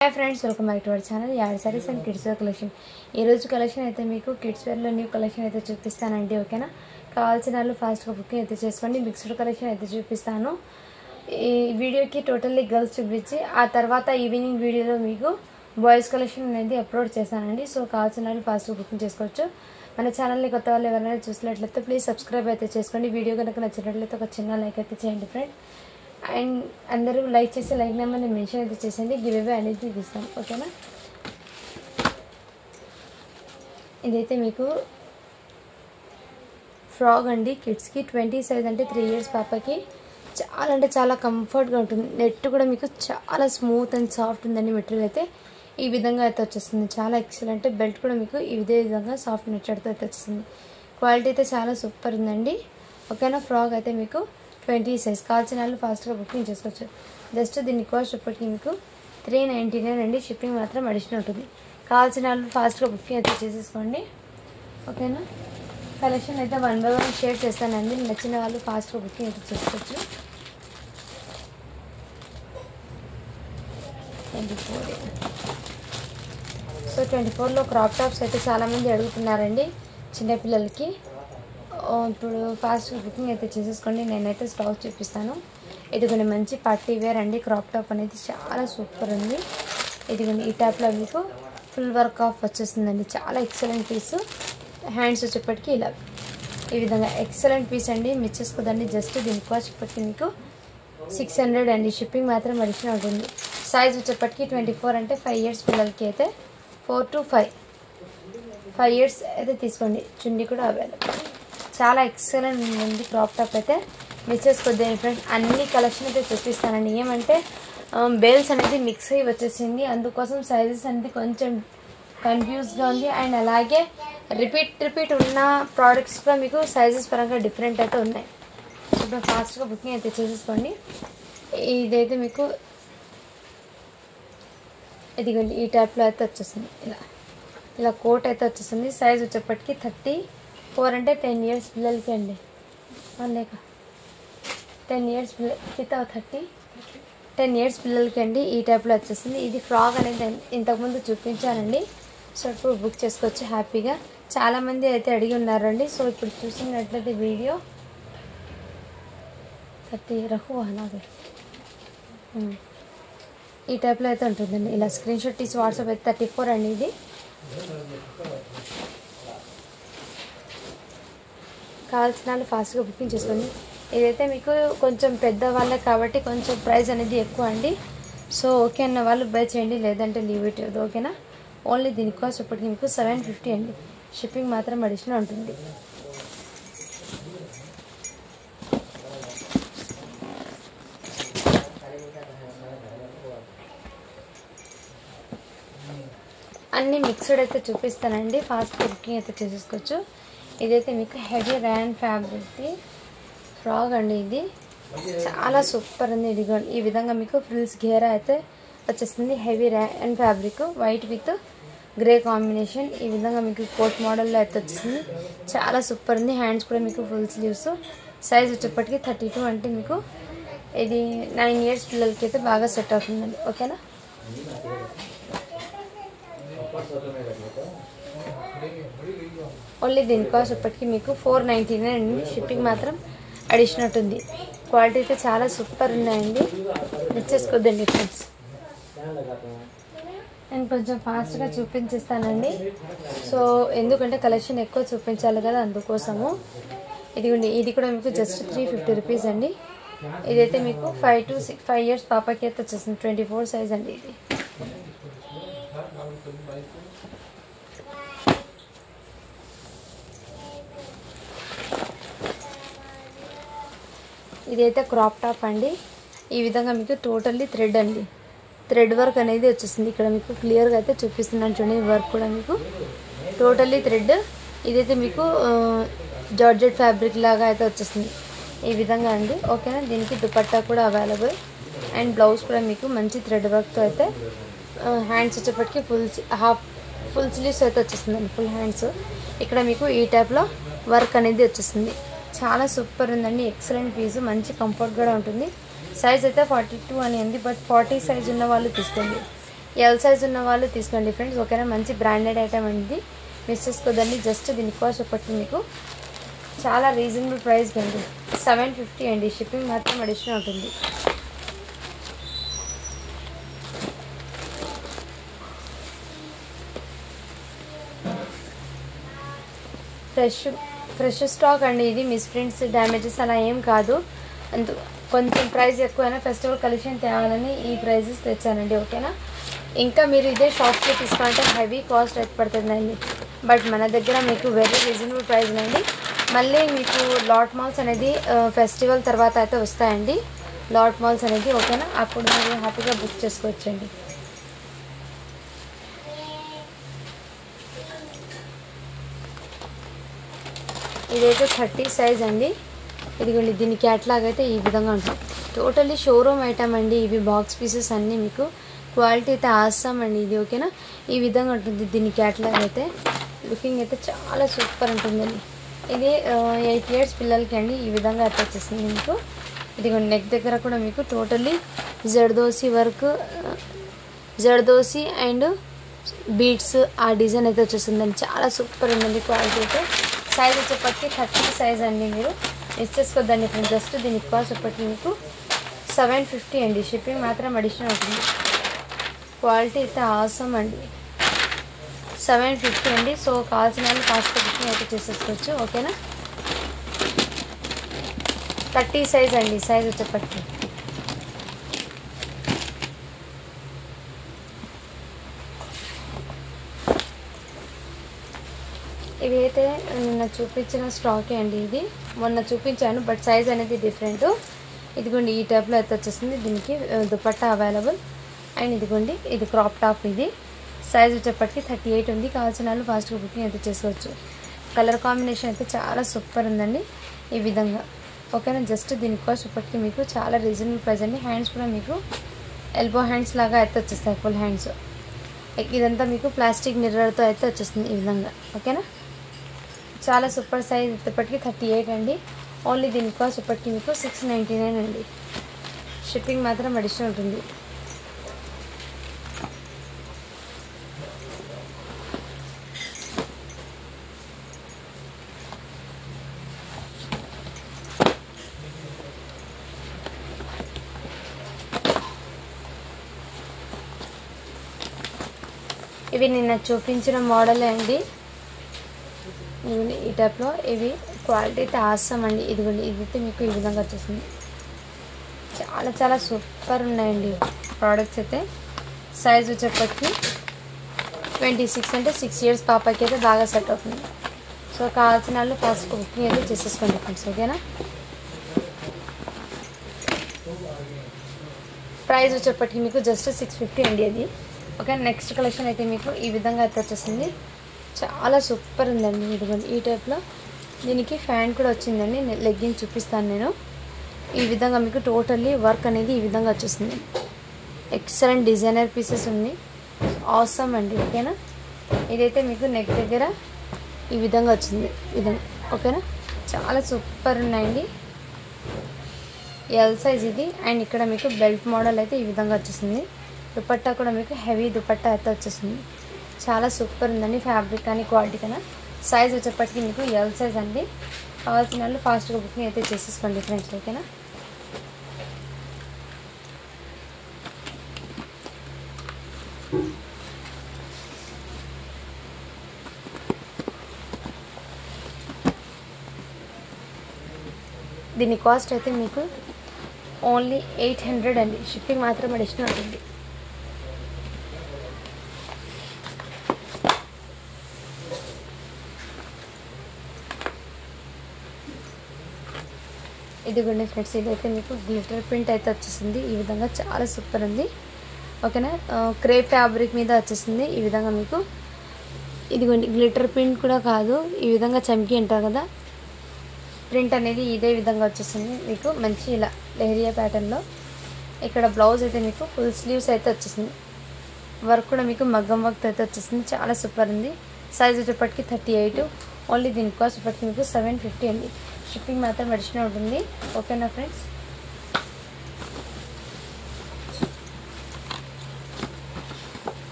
Hi friends welcome back to our channel यार sarees and kids wear collection ఈ రోజు collection అయితే మీకు కిడ్స్ వేర్ లో న్యూ కలెక్షన్ అయితే చూపిస్తానండి ఓకేనా కావాల్సిన వాళ్ళు ఫాస్ట్ గా బుకింగ్ అయితే చేసుకోండి మిక్స్డ్ కలెక్షన్ అయితే చూపిస్తాను ఈ వీడియోకి టోటల్లీ గర్ల్స్ చూపించి ఆ తర్వాత ఈవినింగ్ వీడియోలో మీకు బాయ్స్ కలెక్షన్ అనేది అప్లోడ్ చేస్తానండి సో కావాల్సిన వాళ్ళు ఫాస్ట్ గా బుకింగ్ చేసుకోవచ్చు మన ఛానల్ ని కొత్త వాళ్ళు ఎవరైనా చూసినట్లయితే ప్లీజ్ సబ్స్క్రైబ్ అయితే చేసుకోండి వీడియో గనుక నచ్చినట్లయితే ఒక చిన్న లైక్ అయితే చేయండి ఫ్రెండ్ అండ్ అందరూ లైక్ చేసి లైక్ నెంబర్ ని మెన్షన్ అయితే చేయండి గివ్ అవే అనేది ఇస్తాం ఓకేనా ఇదైతే మీకు ఫ్రాక్ అండి కిడ్స్ కి 20 సైజ్ అంటే 3 ఇయర్స్ పాపకి చాలా అంటే చాలా కంఫర్ట్ గా ఉంటుంది నెట్ కూడా మీకు చాలా స్మూత్ అండ్ సాఫ్ట్ ఉందండి మెటీరియల్ అయితే ఈ విధంగా అయితే వచ్చేస్తుంది చాలా ఎక్సలెంట్ బెల్ట్ కూడా మీకు ఈ విధంగా సాఫ్ట్ నెట్ తో అయితే వచ్చేస్తుంది క్వాలిటీ అయితే చాలా సూపర్ ఉందండి ఓకేనా ఫ్రాక్ అయితే మీకు 20 సైజ్ కావాల్సిన వాళ్ళు ఫాస్ట్ గా బుకింగ్ చేసుకోవచ్చు జస్ట్ దీని కాస్ట్ ఇప్పటికి మీకు 399 అండి షిప్పింగ్ మాత్రం అడిషనల్ ఉంటుంది కావాల్సిన వాళ్ళు ఫాస్ట్ గా బుకింగ్ అయితే చేసేసుకోండి ఓకేనా కలెక్షన్ అయితే వన్ బై వన్ షేర్ చేస్తానండి నచ్చిన వాళ్ళు ఫాస్ట్ గా బుకింగ్ అయితే చేసుకోవచ్చు 24 సో 24 లో క్రాప్ టాప్స్ అయితే చాలా మంది అడుగుతున్నారండి చిన్న పిల్లలకి ఇప్పుడు ఫాస్ట్ బుకింగ్ అయితే చేసేసుకోండి నేనైతే స్టాక్ చూపిస్తాను ఇదిగోని మంచి పార్టీ వేర్ అండి క్రాప్ టాప్ అనేది చాలా సూపర్ ఉంది ఇదిగోని ఈ టాప్ లో మీకు ఫుల్ వర్క్ ఆఫ్ వచ్చేస్తుందండి చాలా ఎక్సలెంట్ పీస్ హ్యాండ్స్ వచ్చేప్పటికి ఇలా ఈ విధంగా ఎక్సలెంట్ పీస్ అండి మిస్ చేసుకోదండి జస్ట్ దీని కాస్ట్ ఇప్పటికి మీకు 600 అండి షిప్పింగ్ మాత్రం అడిషనల్ ఉంటుంది సైజ్ వచ్చేప్పటికి 24 అంటే 5 ఇయర్స్ పిల్లలకి అయితే 4 to 5 ఇయర్స్ అయితే తీసుకోండి చున్నీ కూడా అవైలబుల్ చాలా ఎక్సలెంట్ ఉంది క్రాప్ టాప్ అయితే మిస్ చేసుకోద్దండి ఫ్రెండ్స్ అన్ని కలెక్షన్ అయితే చూపిస్తానండి ఏమంటే బేల్స్ అనేది మిక్స్ అయ్యి వచ్చేసింది అందుకోసం సైజెస్ అనేది కొంచెం కన్ఫ్యూజ్గా ఉంది అండ్ అలాగే రిపీట్ ఉన్న ప్రోడక్ట్స్ కూడా మీకు సైజెస్ పరంగా డిఫరెంట్ అయితే ఉన్నాయి ఇప్పుడు ఫాస్ట్గా బుకింగ్ అయితే చేసేసుకోండి ఇదైతే మీకు ఇదిగోండి ఈ టైప్లో అయితే వచ్చేస్తుంది ఇలా కోట్ అయితే వచ్చేస్తుంది సైజ్ వచ్చేప్పటికి 34 అంటే 10 ఇయర్స్ పిల్లలకి అండి లేక 10 ఇయర్స్ పిల్లలకి 10 ఇయర్స్ పిల్లలకి అండి ఈ టైప్లో వచ్చేస్తుంది ఇది ఫ్రాక్ అనేది ఇంతకుముందు చూపించానండి సో ఇప్పుడు బుక్ చేసుకోవచ్చు హ్యాపీగా చాలామంది అయితే అడిగి ఉన్నారండి సో ఇప్పుడు చూసినట్లయితే వీడియో 30 రహు అలాగే ఈ టైప్లో అయితే ఉంటుందండి ఇలా స్క్రీన్ షాట్ తీసి వాట్సాప్ అయితే 34 అండి ఇది కావాల్సిన వాళ్ళు ఫాస్ట్గా బుకింగ్ చేసుకోండి ఇదైతే మీకు కొంచెం పెద్ద వాళ్ళే కాబట్టి కొంచెం ప్రైస్ అనేది ఎక్కువ అండి సో ఓకే అన్న వాళ్ళు బై చేయండి లేదంటే లీవ్ ఇట్ ఓకేనా ఓన్లీ దీని కాస్ట్ ఇప్పటికి మీకు 750 అండి షిప్పింగ్ మాత్రం అడిషనల్ ఉంటుంది అన్ని మిక్స్డ్ అయితే చూపిస్తానండి ఫాస్ట్గా బుకింగ్ అయితే చేసేసుకోవచ్చు ఇదైతే మీకు హెవీ ర్యాన్ ఫ్యాబ్రిక్ ఫ్రాక్ అండి ఇది చాలా సూపర్ ఉంది ఇది ఈ విధంగా మీకు ఫ్రిల్స్ గేరా అయితే వచ్చేస్తుంది heavy rayon fabric white with grey combination ఈ విధంగా మీకు కోట్ మోడల్లో అయితే వచ్చేసింది చాలా సూపర్ ఉంది హ్యాండ్స్ కూడా మీకు ఫుల్ స్లీవ్స్ సైజ్ వచ్చేప్పటికి 32 అంటే మీకు ఇది 9 ఇయర్స్ పిల్లలకి అయితే బాగా సెట్ అవుతుందండి ఓకేనా ఓన్లీ దీని కాస్ట్ ఇప్పటికి మీకు 499 అండి షిప్పింగ్ మాత్రం అడిషనల్ ఉంది క్వాలిటీ అయితే చాలా సూపర్ ఉన్నాయండి నచ్చేసుకోద్దండి ఫ్రెండ్స్ నేను కొంచెం ఫాస్ట్గా చూపించేస్తానండి సో ఎందుకంటే కలెక్షన్ ఎక్కువ చూపించాలి కదా అందుకోసము ఇదిగోండి ఇది కూడా మీకు జస్ట్ 350 రూపీస్ అండి ఇదైతే మీకు 5 to 5 ఇయర్స్ పాపకి అయితే వచ్చేసింది 24 సైజ్ అండి ఇది ఇదైతే క్రాప్ టాప్ అండి ఈ విధంగా మీకు టోటల్లీ థ్రెడ్ అండి థ్రెడ్ వర్క్ అనేది వచ్చేసింది ఇక్కడ మీకు క్లియర్గా అయితే చూపిస్తున్నాను చూడండి వర్క్ కూడా మీకు టోటల్లీ థ్రెడ్ ఇదైతే మీకు జార్జెట్ ఫ్యాబ్రిక్ లాగా అయితే వచ్చేసింది ఈ విధంగా అండి ఓకేనా దీనికి దుపట్టా కూడా అవైలబుల్ అండ్ బ్లౌజ్ కూడా మీకు మంచి థ్రెడ్ వర్క్తో అయితే హ్యాండ్స్ వచ్చేప్పటికి ఫుల్ స్లీవ్స్ అయితే వచ్చేస్తుందండి ఫుల్ హ్యాండ్స్ ఇక్కడ మీకు ఈ టైప్లో వర్క్ అనేది వచ్చేస్తుంది చాలా సూపర్ ఉందండి ఎక్సలెంట్ పీస్ మంచి కంఫర్ట్ కూడా ఉంటుంది సైజ్ అయితే 42 అని ఉంది బట్ 40 సైజ్ ఉన్న వాళ్ళు తీసుకోండి ఎల్ సైజ్ ఉన్న వాళ్ళు తీసుకోండి ఫ్రెండ్స్, ఓకేనా. మంచి బ్రాండెడ్ ఐటమ్ అండి, మిస్ చేసుకోదండి. జస్ట్ దీని కాస్ట్ చెప్పండి మీకు చాలా రీజనబుల్ ప్రైస్ అండి, 750 అండి. షిప్పింగ్ మాత్రం అడిషనల్ ఉంటుంది. ఫ్రెష్ స్టాక్ అండి ఇది, మిస్ ప్రింట్స్ డ్యామేజెస్ అలా ఏం కాదు. కొంచెం ప్రైస్ ఎక్కువైనా ఫెస్టివల్ కలెక్షన్ తేవాలని ఈ ప్రైజెస్ తెచ్చానండి, ఓకేనా. ఇంకా మీరు ఇదే షాప్లో తీసుకుంటే హెవీ కాస్ట్ అయితే పడుతుందండి, బట్ మన దగ్గర మీకు వెరీ రీజనబుల్ ప్రైస్ అండి. మళ్ళీ మీకు లాట్ మాల్స్ అనేది ఫెస్టివల్ తర్వాత అయితే వస్తాయండి, లాట్ మాల్స్ అనేది, ఓకేనా. అప్పుడు మీరు హ్యాపీగా బుక్ చేసుకోవచ్చండి. ఇదైతే 30 సైజ్ అండి. ఇదిగోండి దీని క్యాట్లాగ్ అయితే ఈ విధంగా ఉంటుంది. టోటల్లీ షోరూమ్ ఐటమ్ అండి ఇవి. బాక్స్ పీసెస్ అన్నీ మీకు క్వాలిటీ అయితే ఆసాం అండి ఇది, ఓకేనా. ఈ విధంగా ఉంటుంది దీని క్యాట్లాగ్ అయితే. లుకింగ్ అయితే చాలా సూపర్ ఉంటుందండి. ఇది 8 years పిల్లలకి అండి. ఈ విధంగా అయితే వచ్చేసింది మీకు. ఇదిగోండి నెక్ దగ్గర కూడా మీకు totally zardozi work, zardozi and beads ఆ డిజైన్ అయితే వచ్చేసిందండి. చాలా సూపర్ ఉందండి క్వాలిటీ అయితే. సైజ్ వచ్చేప్పటికి 30 సైజ్ అండి, మీరు మిస్ చేసుకోవద్దండి ఫ్రెండ్స్. జస్ట్ దీనికి కాస్ట్ వచ్చేప్పటికి మీకు 750 అండి. షిప్పింగ్ మాత్రం అడిషనల్ అవుతుంది. క్వాలిటీ అయితే ఆసమ్ అండి, 750 అండి. సో కావాల్సిన వాళ్ళు కాస్ట్ బుకింగ్ అయితే చేసేసుకోవచ్చు, ఓకేనా. 30 సైజ్ అండి, సైజ్ వచ్చేప్పటికి. ఇవి అయితే నిన్న చూపించిన స్టాకే అండి ఇది. మొన్న చూపించాను బట్ సైజ్ అనేది డిఫరెంట్. ఇదిగోండి ఈ టైప్లో అయితే వచ్చేసింది. దీనికి దుపట్టా అవైలబుల్. అండ్ ఇదిగోండి ఇది క్రాప్ టాప్. ఇది సైజ్ వచ్చేప్పటికి 38 ఉంది. కావాల్సిన వాళ్ళు ఫాస్ట్గా బుకింగ్ అయితే చేసుకోవచ్చు. కలర్ కాంబినేషన్ అయితే చాలా సూపర్ ఉందండి ఈ విధంగా, ఓకేనా. జస్ట్ దీని కాస్ట్ ఇప్పటికీ మీకు చాలా రీజనబుల్ ప్రైస్ అండి. హ్యాండ్స్ కూడా మీకు ఎల్బో హ్యాండ్స్ లాగా అయితే వచ్చేస్తాయి, ఫుల్ హ్యాండ్స్. ఇదంతా మీకు ప్లాస్టిక్ మిర్రర్తో అయితే వచ్చేస్తుంది ఈ విధంగా, ఓకేనా. చాలా సూపర్ సైజ్ ఇప్పటికీ 38 అండి. ఓన్లీ దీని కాస్ట్ ఇప్పటికీ మీకు 699 అండి. షిప్పింగ్ మాత్రం అడిషనల్ ఉంటుంది. ఇవి నిన్న చూపించిన మోడలే అండి. ఈ టైప్లో ఇవి క్వాలిటీ అయితే ఆసం అండి. ఇదిగోండి ఇదైతే మీకు ఈ విధంగా వచ్చేసింది. చాలా చాలా సూపర్ ఉన్నాయండి ప్రోడక్ట్స్ అయితే. సైజ్ వచ్చేప్పటికి 26 అంటే 6 years పాపకి అయితే బాగా సెట్ అవుతుంది. సో కావాల్సిన వాళ్ళు ఫస్ట్ బుకింగ్ అయితే చేసేసుకోండి ఫ్రెండ్స్, ఓకేనా. ప్రైస్ వచ్చేప్పటికి మీకు జస్ట్ 650 అండి అది, ఓకే. నెక్స్ట్ కలెక్షన్ అయితే మీకు ఈ విధంగా అయితే వచ్చేసింది. చాలా సూపర్ ఉందండి. ఇదిగోండి ఈ టైప్లో దీనికి ఫ్యాన్ కూడా వచ్చిందండి. లెగ్గింగ్ చూపిస్తాను నేను. ఈ విధంగా మీకు టోటల్లీ వర్క్ అనేది ఈ విధంగా వచ్చేసింది. ఎక్సలెంట్ డిజైనర్ పీసెస్ ఉంది, ఆసమ్ అండి, ఓకేనా. ఇదైతే మీకు నెక్ దగ్గర ఈ విధంగా వచ్చింది, విధంగా, ఓకేనా. చాలా సూపర్ ఉన్నాయండి. ఎల్ సైజ్ ఇది. అండ్ ఇక్కడ మీకు బెల్ట్ మోడల్ అయితే ఈ విధంగా వచ్చేసింది. దుపట్టా కూడా మీకు హెవీ దుపట్టా అయితే వచ్చేసింది. చాలా సూపర్ ఉందండి ఫ్యాబ్రిక్ కానీ క్వాలిటీ కన్నా. సైజ్ వచ్చేప్పటికి మీకు ఎల్ సైజ్ అండి. కావాల్సిన వాళ్ళు ఫాస్ట్గా బుకింగ్ అయితే చేసేసుకోండి ఫ్రెండ్స్, ఓకేనా. దీని కాస్ట్ అయితే మీకు ఓన్లీ 800 అండి. షిప్పింగ్ మాత్రం అడిషనల్ ఉంటుంది. ఇదిగోండి ఫ్రెండ్స్, ఇదైతే మీకు గ్లిటర్ ప్రింట్ అయితే వచ్చేసింది ఈ విధంగా. చాలా సూపర్ ఉంది, ఓకేనా. క్రేప్ ఫ్యాబ్రిక్ మీద వచ్చేసింది ఈ విధంగా మీకు. ఇదిగోండి గ్లిటర్ ప్రింట్ కూడా కాదు, ఈ విధంగా చమ్కీ అంటారు కదా, ప్రింట్ అనేది ఇదే విధంగా వచ్చేసింది మీకు. మంచి ఇలా లెహరియా ప్యాటర్న్లో. ఇక్కడ బ్లౌజ్ అయితే మీకు ఫుల్ స్లీవ్స్ అయితే వచ్చేసింది. వర్క్ కూడా మీకు మగ్గం వర్క్ అయితే వచ్చేసింది. చాలా సూపర్ ఉంది. సైజ్ వచ్చేప్పటికి 38. ఓన్లీ దీని కాస్ట్ ఇప్పటికి మీకు 750 అండి. షిప్పింగ్ మాత్రం అడిషనల్ ఉంటుంది, ఓకేనా ఫ్రెండ్స్.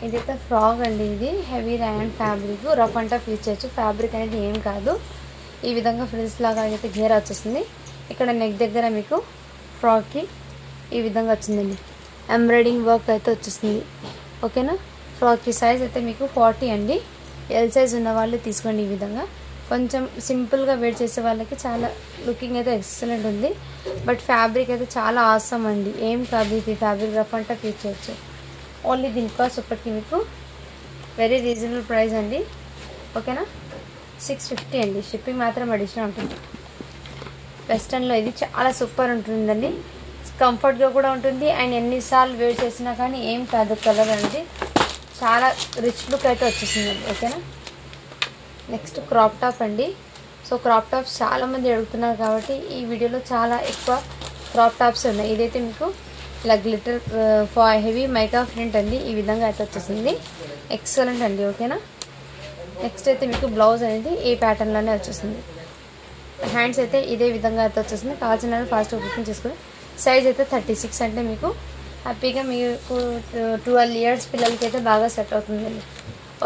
ఇదైతే ఫ్రాక్ అండి. ఇది heavy rayon fabric, rough and tough use చేయొచ్చు. ఫ్యాబ్రిక్ అనేది ఏం కాదు. ఈ విధంగా ఫ్రిల్స్ లాగా అయితే గేర్ వచ్చేస్తుంది. ఇక్కడ నెక్ దగ్గర మీకు ఫ్రాక్కి ఈ విధంగా వచ్చిందండి. ఎంబ్రాయిడింగ్ వర్క్ అయితే వచ్చేస్తుంది. ఓకేనా. ఫ్రాక్కి సైజ్ అయితే మీకు 40 అండి. ఎల్ సైజ్ ఉన్న వాళ్ళు తీసుకోండి. ఈ విధంగా కొంచెం సింపుల్గా వేర్ చేసే వాళ్ళకి చాలా లుకింగ్ అయితే ఎక్సలెంట్ ఉంది. బట్ ఫ్యాబ్రిక్ అయితే చాలా ఆసమ్ అండి. ఏం కాదు ఇది fabric, rough and tough use చేయొచ్చు. ఓన్లీ దీని కాస్ట్ ఇప్పటికి మీకు వెరీ రీజనబుల్ ప్రైస్ అండి. ఓకేనా. 650 అండి. షిప్పింగ్ మాత్రం అడిషనల్ ఉంటుంది. వెస్టర్న్లో ఇది చాలా సూపర్ ఉంటుందండి. కంఫర్ట్గా కూడా ఉంటుంది. అండ్ ఎన్నిసార్లు వేర్ చేసినా కానీ ఏం కాదు. కలర్ అనేది చాలా రిచ్ లుక్ అయితే వచ్చేసిందండి. ఓకేనా. నెక్స్ట్ క్రాప్ టాప్ అండి. సో క్రాప్ టాప్స్ చాలామంది అడుగుతున్నారు కాబట్టి ఈ వీడియోలో చాలా ఎక్కువ క్రాప్ టాప్స్ ఉన్నాయి. ఇదైతే మీకు ఇలా గ్లిటర్ హెవీ మైకా ప్రింట్ అండి. ఈ విధంగా అయితే వచ్చేసింది. ఎక్సలెంట్ అండి. ఓకేనా. నెక్స్ట్ అయితే మీకు బ్లౌజ్ అనేది ఈ ప్యాటర్న్లోనే వచ్చేసింది. హ్యాండ్స్ అయితే ఇదే విధంగా అయితే వచ్చేసింది. కావాల్సిన ఫాస్ట్గా బుకింగ్ చేసుకుని సైజ్ అయితే 36 అంటే మీకు హ్యాపీగా మీకు 12 ఇయర్స్ పిల్లలకి అయితే బాగా సెట్ అవుతుందండి.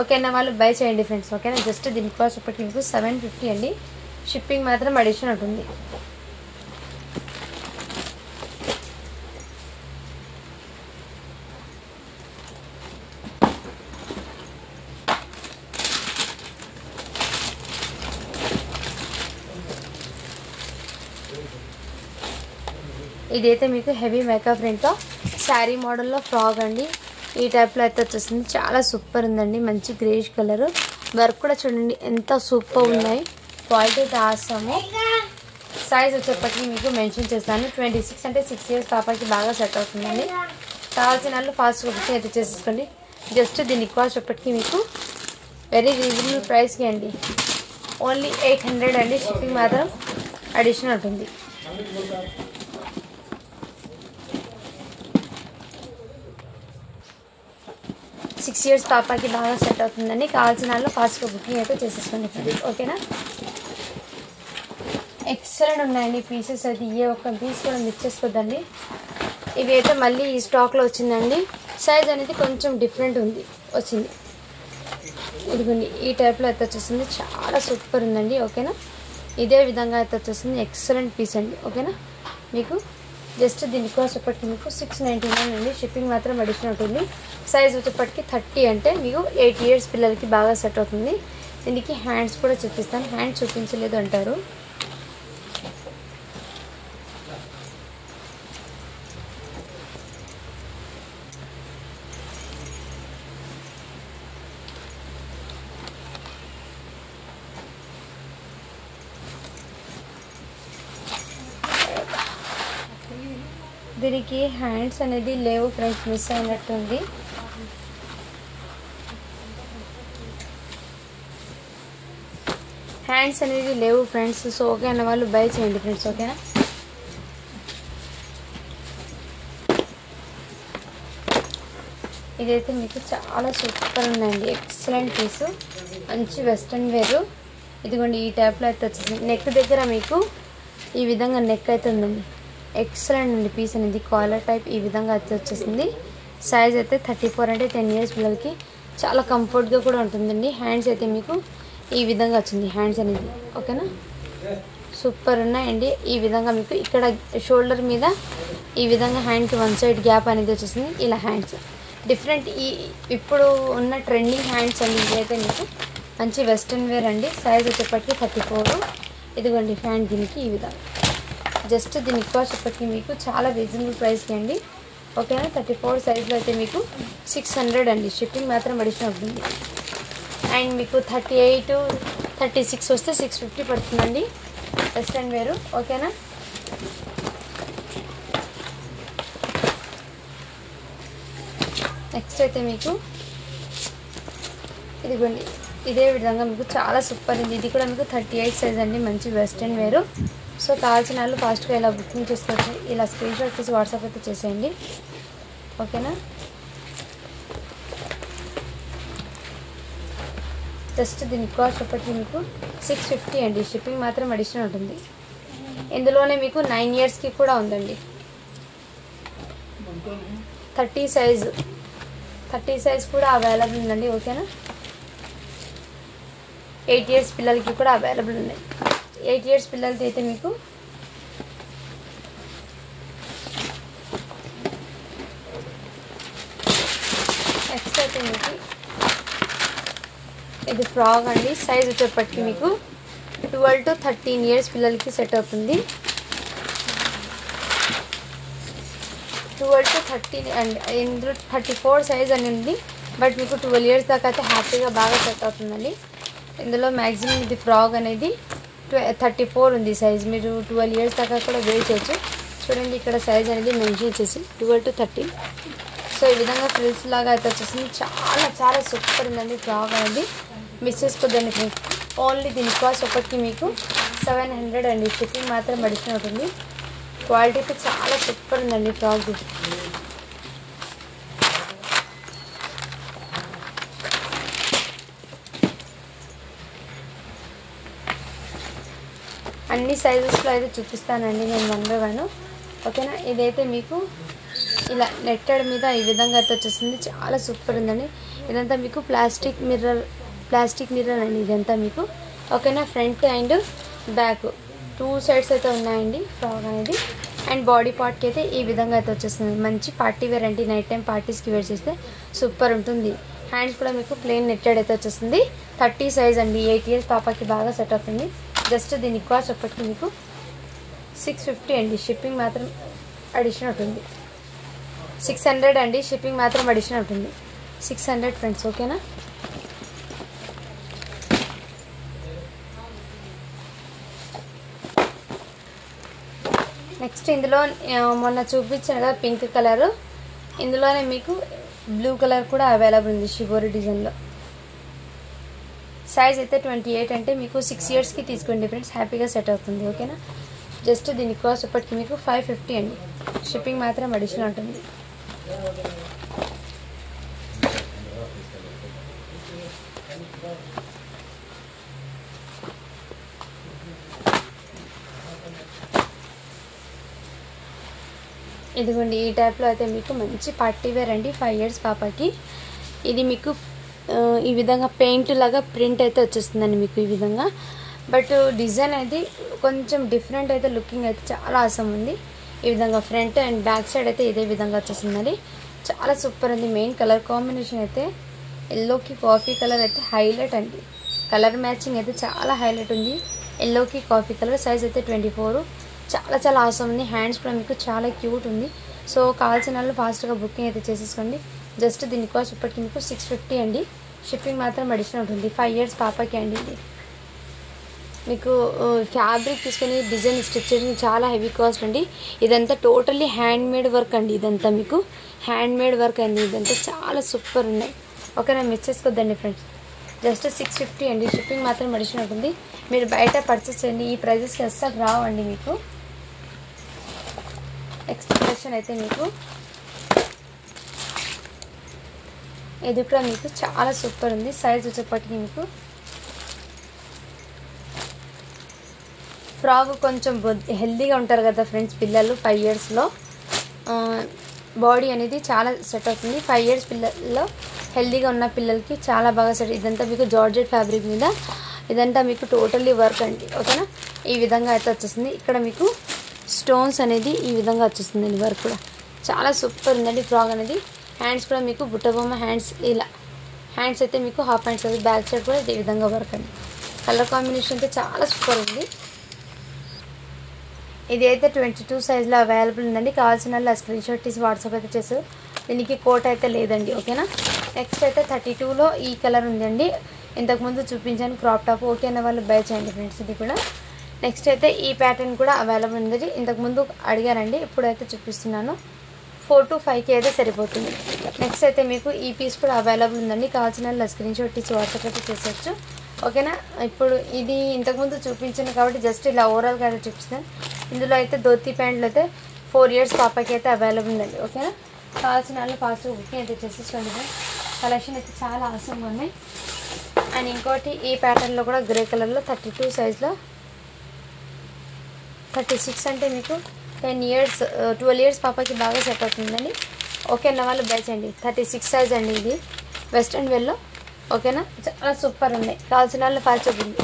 ఓకేనా. వాళ్ళు బై చేయండి ఫ్రెండ్స్. ఓకేనా. జస్ట్ దీని కాస్ట్ ఇప్పటికి మీకు 750 అండి. షిప్పింగ్ మాత్రం అడిషనల్ ఉంటుంది. ఇదైతే మీకు హెవీ మేకప్ ప్రింట్తో శారీ మోడల్లో ఫ్రాక్ అండి. ఈ టైప్లో అయితే వచ్చేసింది. చాలా సూపర్ ఉందండి. మంచి గ్రేష్ కలర్. వర్క్ కూడా చూడండి ఎంత సూపర్ ఉన్నాయి. క్వాలిటీ అయితే ఆసాము. సైజ్ వచ్చేప్పటికి మీకు మెన్షన్ చేస్తాను. 26 అంటే 6 ఇయర్స్ పాపకి బాగా సెట్ అవుతుందండి. కావాల్సిన వాళ్ళు ఫాస్ట్గా బుకింగ్ అయితే చేసేసుకోండి. జస్ట్ దీని కాస్ట్ వచ్చేప్పటికి మీకు వెరీ రీజనబుల్ ప్రైస్కి అండి. ఓన్లీ 800 అండి. షిప్పింగ్ మాత్రం అడిషనల్ ఉంటుంది. సిక్స్ ఇయర్స్ పాపకి బాగా సెట్ అవుతుందండి. కావాల్సిన వాళ్ళు ఫాస్ట్గా బుకింగ్ అయితే చేసేసుకోండి ఫ్రెండ్స్. ఓకేనా. ఎక్సలెంట్ ఉన్నాయండి పీసెస్ అయితే. ఏ ఒక్క పీస్ కూడా మిస్ చేసుకోద్దండి. ఇవి అయితే మళ్ళీ ఈ స్టాక్లో వచ్చిందండి. సైజ్ అనేది కొంచెం డిఫరెంట్ వచ్చింది. ఇదిగోండి ఈ టైప్లో అయితే వచ్చేసింది. చాలా సూపర్ ఉందండి. ఓకేనా. ఇదే విధంగా అయితే వచ్చేసింది. ఎక్సలెంట్ పీస్ అండి. ఓకేనా. మీకు జస్ట్ దీని కాస్ట్ వచ్చేప్పటికి మీకు 699 అండి. షిప్పింగ్ మాత్రం అడిషనల్ ఉంటుంది. సైజ్ వచ్చేప్పటికి 30 అంటే మీకు 8 ఇయర్స్ పిల్లలకి బాగా సెట్ అవుతుంది. దీనికి హ్యాండ్స్ కూడా చూపిస్తాను. హ్యాండ్స్ చూపించలేదు అంటారు. దీనికి హ్యాండ్స్ అనేది లేవు ఫ్రెండ్స్, మిస్ అయినట్టుంది. హ్యాండ్స్ అనేది లేవు ఫ్రెండ్స్. సో ఓకే అన్న వాళ్ళు బై చేయండి ఫ్రెండ్స్. ఓకేనా. ఇదైతే మీకు చాలా సూపర్ ఉందండి. ఎక్సలెంట్ పీసు. మంచి వెస్ట్రన్ వేరు. ఇదిగోండి ఈ టైప్లో అయితే వచ్చింది. నెక్ దగ్గర మీకు ఈ విధంగా నెక్ అయితే ఉందండి. ఎక్సలెంట్ అండి పీస్ అనేది. కాలర్ టైప్ ఈ విధంగా అయితే వచ్చేసింది. సైజ్ అయితే 34 అంటే 10 ఇయర్స్ పిల్లలకి చాలా కంఫర్ట్గా కూడా ఉంటుందండి. హ్యాండ్స్ అయితే మీకు ఈ విధంగా వచ్చింది. హ్యాండ్స్ అనేది ఓకేనా. సూపర్ ఉన్నాయండి. ఈ విధంగా మీకు ఇక్కడ షోల్డర్ మీద ఈ విధంగా హ్యాండ్కి వన్ సైడ్ గ్యాప్ అనేది వచ్చేసింది. ఇలా హ్యాండ్స్ డిఫరెంట్. ఇప్పుడు ఉన్న ట్రెండింగ్ హ్యాండ్స్ అండి. ఇదైతే మీకు మంచి వెస్ట్రన్ వేర్ అండి. సైజ్ వచ్చేప్పటికి 34. ఇదిగోండి హ్యాండ్ దీనికి ఈ విధంగా. జస్ట్ దీని కాస్ట్ వచ్చేప్పటికి మీకు చాలా రీజనబుల్ ప్రైస్కి అండి. ఓకేనా. 34 సైజ్లో అయితే మీకు 600 అండి. షిప్పింగ్ మాత్రం అడిషనల్ ఉంటుంది. అండ్ మీకు 38, 36 వస్తే 650 పడుతుందండి వెస్ట్రన్ వేరు. ఓకేనా. నెక్స్ట్ అయితే మీకు ఇదిగోండి ఇదే విధంగా మీకు చాలా సూపర్ ఉంది. ఇది కూడా మీకు 38 సైజ్ అండి. మంచి వెస్ట్రన్ వేరు. సో కావాల్సిన వాళ్ళు ఫాస్ట్గా ఇలా బుకింగ్ చేసుకోవచ్చు. ఇలా స్క్రీన్ షాట్ తీసి వాట్సాప్ అయితే చేసేయండి. ఓకేనా. జస్ట్ దీని కాస్ట్ ఒకటి మీకు 650 అండి. షిప్పింగ్ మాత్రం అడిషనల్ ఉంటుంది. ఇందులోనే మీకు 9 ఇయర్స్కి కూడా ఉందండి. 30 సైజు 30 సైజ్ కూడా అవైలబుల్ ఉందండి. ఓకేనా, 8 ఇయర్స్ పిల్లలకి కూడా అవైలబుల్ ఉన్నాయి. 8 ఇయర్స్ పిల్లలకి అయితే మీకు నెక్స్ట్ అయితే మీకు ఇది ఫ్రాక్ అండి. సైజ్ వచ్చేప్పటికి మీకు 12 to 13 ఇయర్స్ పిల్లలకి సెట్ అవుతుంది. 12 to 13 అండ్ ఇందులో 34 సైజ్ అని ఉంది. బట్ మీకు 12 ఇయర్స్ దాకా అయితే హ్యాపీగా బాగా సెట్ అవుతుందండి. ఇందులో మ్యాక్సిమం ఇది ఫ్రాక్ అనేది 34 ఉంది సైజ్. మీరు 12 ఇయర్స్ దాకా కూడా వేర్ చేయొచ్చు. చూడండి ఇక్కడ సైజ్ అనేది మెన్షన్ చేసి 12 to 13. సో ఈ విధంగా ఫ్రిల్స్ లాగా అయితే వచ్చేసింది. చాలా చాలా సూపర్ ఉందండి ఫ్రాక్ అనేది. మిస్ చేసుకోద్దండి ఫ్రెండ్స్. ఓన్లీ దీని కాస్ట్ ఒకటికి మీకు 700 అండి. షిప్పింగ్ మాత్రం అడిషనల్ ఉంటుంది. క్వాలిటీ అయితే చాలా సూపర్ ఉందండి ఫ్రాక్. అన్ని సైజెస్లో అయితే చూపిస్తానండి నేను 1 by 1. ఓకేనా, ఇదైతే మీకు ఇలా నెట్టెడ్ మీద ఈ విధంగా అయితే వచ్చేసింది. చాలా సూపర్ ఉందండి. ఇదంతా మీకు ప్లాస్టిక్ మిర్రర్ అండి ఇదంతా మీకు. ఓకేనా, ఫ్రంట్ అండ్ బ్యాక్ 2 సైడ్స్ అయితే ఉన్నాయండి ఫ్రాక్ అనేది. అండ్ బాడీ పార్ట్కి అయితే ఈ విధంగా అయితే వచ్చేస్తుంది. మంచి పార్టీ వేర్ అండి. నైట్ టైం పార్టీస్కి వేర్ చేస్తే సూపర్ ఉంటుంది. హ్యాండ్స్ కూడా మీకు ప్లెయిన్ నెట్టెడ్ అయితే వచ్చేస్తుంది. 30 సైజ్ అండి. 8 ఇయర్స్ పాపకి బాగా సెట్ అవుతుంది. జస్ట్ దీని కాస్ట్ ఒకటి మీకు 650 అండి. షిప్పింగ్ మాత్రం అడిషనల్ ఉంటుంది. 600 అండి. షిప్పింగ్ మాత్రం అడిషనల్ ఉంటుంది. 600 ఫ్రెండ్స్. ఓకేనా, నెక్స్ట్ ఇందులో మొన్న చూపించాను కదా పింక్ కలర్, ఇందులోనే మీకు బ్లూ కలర్ కూడా అవైలబుల్ ఉంది షిబోరి డిజైన్లో. సైజ్ అయితే 28 అంటే మీకు 6 ఇయర్స్కి తీసుకోండి ఫ్రెండ్స్, హ్యాపీగా సెట్ అవుతుంది. ఓకేనా, జస్ట్ దీని కాస్ట్ ఇప్పటికి మీకు 550 అండి. షిప్పింగ్ మాత్రం అడిషనల్ ఉంటుంది. ఇదిగోండి ఈ టైప్లో అయితే మీకు మంచి పార్టీ వేర్ అండి. 5 ఇయర్స్ పాపకి. ఇది మీకు ఈ విధంగా పెయింట్ లాగా ప్రింట్ అయితే వచ్చేస్తుందండి మీకు ఈ విధంగా. బట్ డిజైన్ అయితే కొంచెం డిఫరెంట్ అయితే లుకింగ్ అయితే చాలా ఆసమ్ ఉంది. ఈ విధంగా ఫ్రంట్ అండ్ బ్యాక్ సైడ్ అయితే ఇదే విధంగా వచ్చేస్తుందండి. చాలా సూపర్ ఉంది. మెయిన్ కలర్ కాంబినేషన్ అయితే ఎల్లోకి కాఫీ కలర్ అయితే హైలైట్ అండి. కలర్ మ్యాచింగ్ అయితే చాలా హైలైట్ ఉంది. ఎల్లోకి కాఫీ కలర్. సైజ్ అయితే 24. చాలా చాలా ఆసమ్ ఉంది. హ్యాండ్స్ కూడా మీకు చాలా క్యూట్ ఉంది. సో కావాల్సిన వాళ్ళు ఫాస్ట్గా బుకింగ్ అయితే చేసేసుకోండి. జస్ట్ దీని కాస్ట్ ఇప్పటికి మీకు 650 అండి. షిప్పింగ్ మాత్రం అడిషనల్ ఉంటుంది. 5 ఇయర్స్ పాపకి అండి. ఇది మీకు ఫ్యాబ్రిక్ తీసుకొని డిజైన్ స్టిచ్ చేయడం చాలా హెవీ కాస్ట్ అండి. ఇదంతా టోటల్లీ హ్యాండ్ మేడ్ వర్క్ అండి. ఇదంతా మీకు హ్యాండ్ మేడ్ వర్క్ అండి. ఇదంతా చాలా సూపర్ ఉన్నాయి. ఓకేనా, మిస్ చేసుకోద్దండి ఫ్రెండ్స్. జస్ట్ 650 అండి. షిప్పింగ్ మాత్రం అడిషనల్ ఉంటుంది. మీరు బయట పర్చేస్ చేయండి. ఈ ప్రైజెస్కి అస్సలు రావండి మీకు. నెక్స్ట్ కలెక్షన్ అయితే మీకు ఇది కూడా మీకు చాలా సూపర్ ఉంది. సైజ్ వచ్చేప్పటికి మీకు ఫ్రాక్ కొంచెం హెల్దీగా ఉంటారు కదా ఫ్రెండ్స్ పిల్లలు. 5 ఇయర్స్లో బాడీ అనేది చాలా సెట్ అవుతుంది. 5 ఇయర్స్ పిల్లల్లో హెల్దీగా ఉన్న పిల్లలకి చాలా బాగా సెట్. ఇదంతా మీకు జార్జెట్ ఫ్యాబ్రిక్ మీద ఇదంతా మీకు టోటల్లీ వర్క్ అండి. ఓకేనా, ఈ విధంగా అయితే వచ్చేస్తుంది. ఇక్కడ మీకు స్టోన్స్ అనేది ఈ విధంగా వచ్చేస్తుందండి. వర్క్ కూడా చాలా సూపర్ ఉందండి ఫ్రాక్ అనేది. హ్యాండ్స్ కూడా మీకు బుట్టబొమ్మ హ్యాండ్స్. ఇలా హ్యాండ్స్ అయితే మీకు హాఫ్ హ్యాండ్స్ అది. బ్యాక్ సైడ్ కూడా ఇదే విధంగా వర్క్ అండి. కలర్ కాంబినేషన్ అయితే చాలా సూపర్ ఉంది. ఇది అయితే 22 సైజ్లో అవైలబుల్ ఉందండి. కావాల్సిన వాళ్ళు స్క్రీన్ షాట్ తీసి వాట్సాప్ అయితే చేస్తారు. దీనికి కోట్ అయితే లేదండి. ఓకేనా, నెక్స్ట్ అయితే 32లో ఈ కలర్ ఉందండి. ఇంతకుముందు చూపించాను క్రాప్ టాప్. ఓకే అన్న వాళ్ళు బై చేయండి ఫ్రెండ్స్. ఇది కూడా నెక్స్ట్ అయితే ఈ ప్యాటర్న్ కూడా అవైలబుల్ ఉంది. ఇంతకుముందు అడిగారండి, ఇప్పుడైతే చూపిస్తున్నాను. 4 to 5K అయితే సరిపోతుంది. నెక్స్ట్ అయితే మీకు ఈ పీస్ కూడా అవైలబుల్ ఉందండి. కావాల్సిన వాళ్ళు స్క్రీన్ షాట్ తీసి వాట్సాప్ అయితే చేసేయచ్చు. ఓకేనా, ఇప్పుడు ఇది ఇంతకుముందు చూపించాను కాబట్టి జస్ట్ ఇలా ఓవరాల్గా అయితే చూపిస్తాను. ఇందులో అయితే ధోతి ప్యాంట్లు అయితే 4 ఇయర్స్ పాపకి అయితే అవైలబుల్ ఉందండి. ఓకేనా, కావాల్సిన వాళ్ళు ఫాస్ట్గా బుకింగ్ అయితే చేసేసుకోండి. కలెక్షన్ అయితే చాలా ఆసంగా ఉన్నాయి. అండ్ ఇంకోటి ఈ ప్యాటర్న్లో కూడా గ్రే కలర్లో 32 సైజ్లో 36 అంటే మీకు 12 ఇయర్స్ పాపకి బాగా సెట్ అవుతుందండి. ఓకేనా వాళ్ళు బ్యాచ్ అండి 36 సైజ్ అండి ఇది వెస్ట్రన్ వేర్లో ఓకేనా చాలా సూపర్ ఉన్నాయి కావాల్సిన వాళ్ళు ఫాస్ట్ చూపింది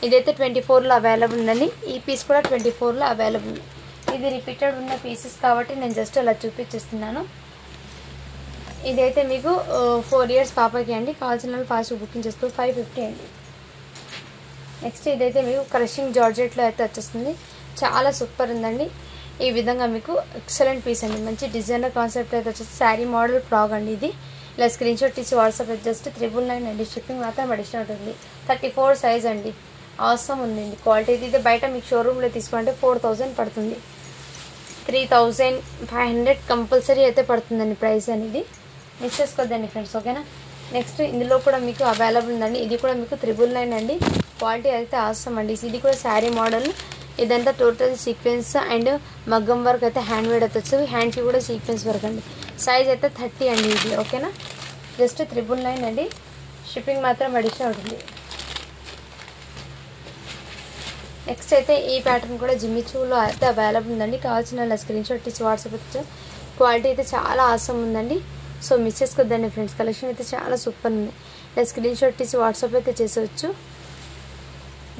ఇదైతే 24లో అవైలబుల్ ఉందండి ఈ పీస్ కూడా 24లో అవైలబుల్ ఉంది ఇది రిపీటెడ్ ఉన్న పీసెస్ కాబట్టి నేను జస్ట్ అలా చూపించేస్తున్నాను ఇదైతే మీకు 4 ఇయర్స్ పాపకి అండి కావాల్సిన వాళ్ళు ఫాస్ట్ బుకింగ్ చేసుకో 550 అండి నెక్స్ట్ ఇదైతే మీకు క్రషింగ్ జార్జెట్లో అయితే వచ్చేస్తుంది చాలా సూపర్ ఉందండి ఈ విధంగా మీకు ఎక్సలెంట్ పీస్ అండి మంచి డిజైనర్ కాన్సెప్ట్ అయితే వచ్చేసి శారీ మోడల్ ఫ్రాక్ అండి ఇది ఇలా స్క్రీన్ షాట్ తీసి వాట్సాప్ జస్ట్ 999 అండి షిప్పింగ్ మాత్రం అడిషనల్ ఉంటుంది 34 సైజ్ అండి అవసరం ఉందండి క్వాలిటీ ఇది బయట మీకు షోరూంలో తీసుకుంటే 4000 పడుతుంది 3500 కంపల్సరీ అయితే పడుతుందండి ప్రైస్ అనేది మిస్ చేసుకోవద్దండి ఫ్రెండ్స్ ఓకేనా నెక్స్ట్ ఇందులో కూడా మీకు అవైలబుల్ ఉందండి ఇది కూడా మీకు 999 అండి క్వాలిటీ అయితే అవసరం అండి ఇది కూడా శారీ మోడల్ ఇదంతా టోటల్ సీక్వెన్స్ అండ్ మగ్గం వర్క్ అయితే హ్యాండ్ మేడ్ అయితే వచ్చేది హ్యాండ్కి కూడా సీక్వెన్స్ వర్క్ అండి సైజ్ అయితే 30 అండి ఇది ఓకేనా జస్ట్ 999 అండి షిప్పింగ్ మాత్రం అడిషనల్ ఉంటుంది నెక్స్ట్ అయితే ఈ ప్యాటర్న్ కూడా జిమ్మిచూలో అయితే అవైలబుల్ ఉందండి కావాల్సిన స్క్రీన్ షాట్ తీసి వాట్సాప్ వచ్చే క్వాలిటీ అయితే చాలా ఆసమ్ ఉందండి సో మిస్ చేసుకోవద్దండి ఫ్రెండ్స్ కలెక్షన్ అయితే చాలా సూపర్ ఉంది ఇలా స్క్రీన్ షాట్ తీసి వాట్సాప్ అయితే చేసేవచ్చు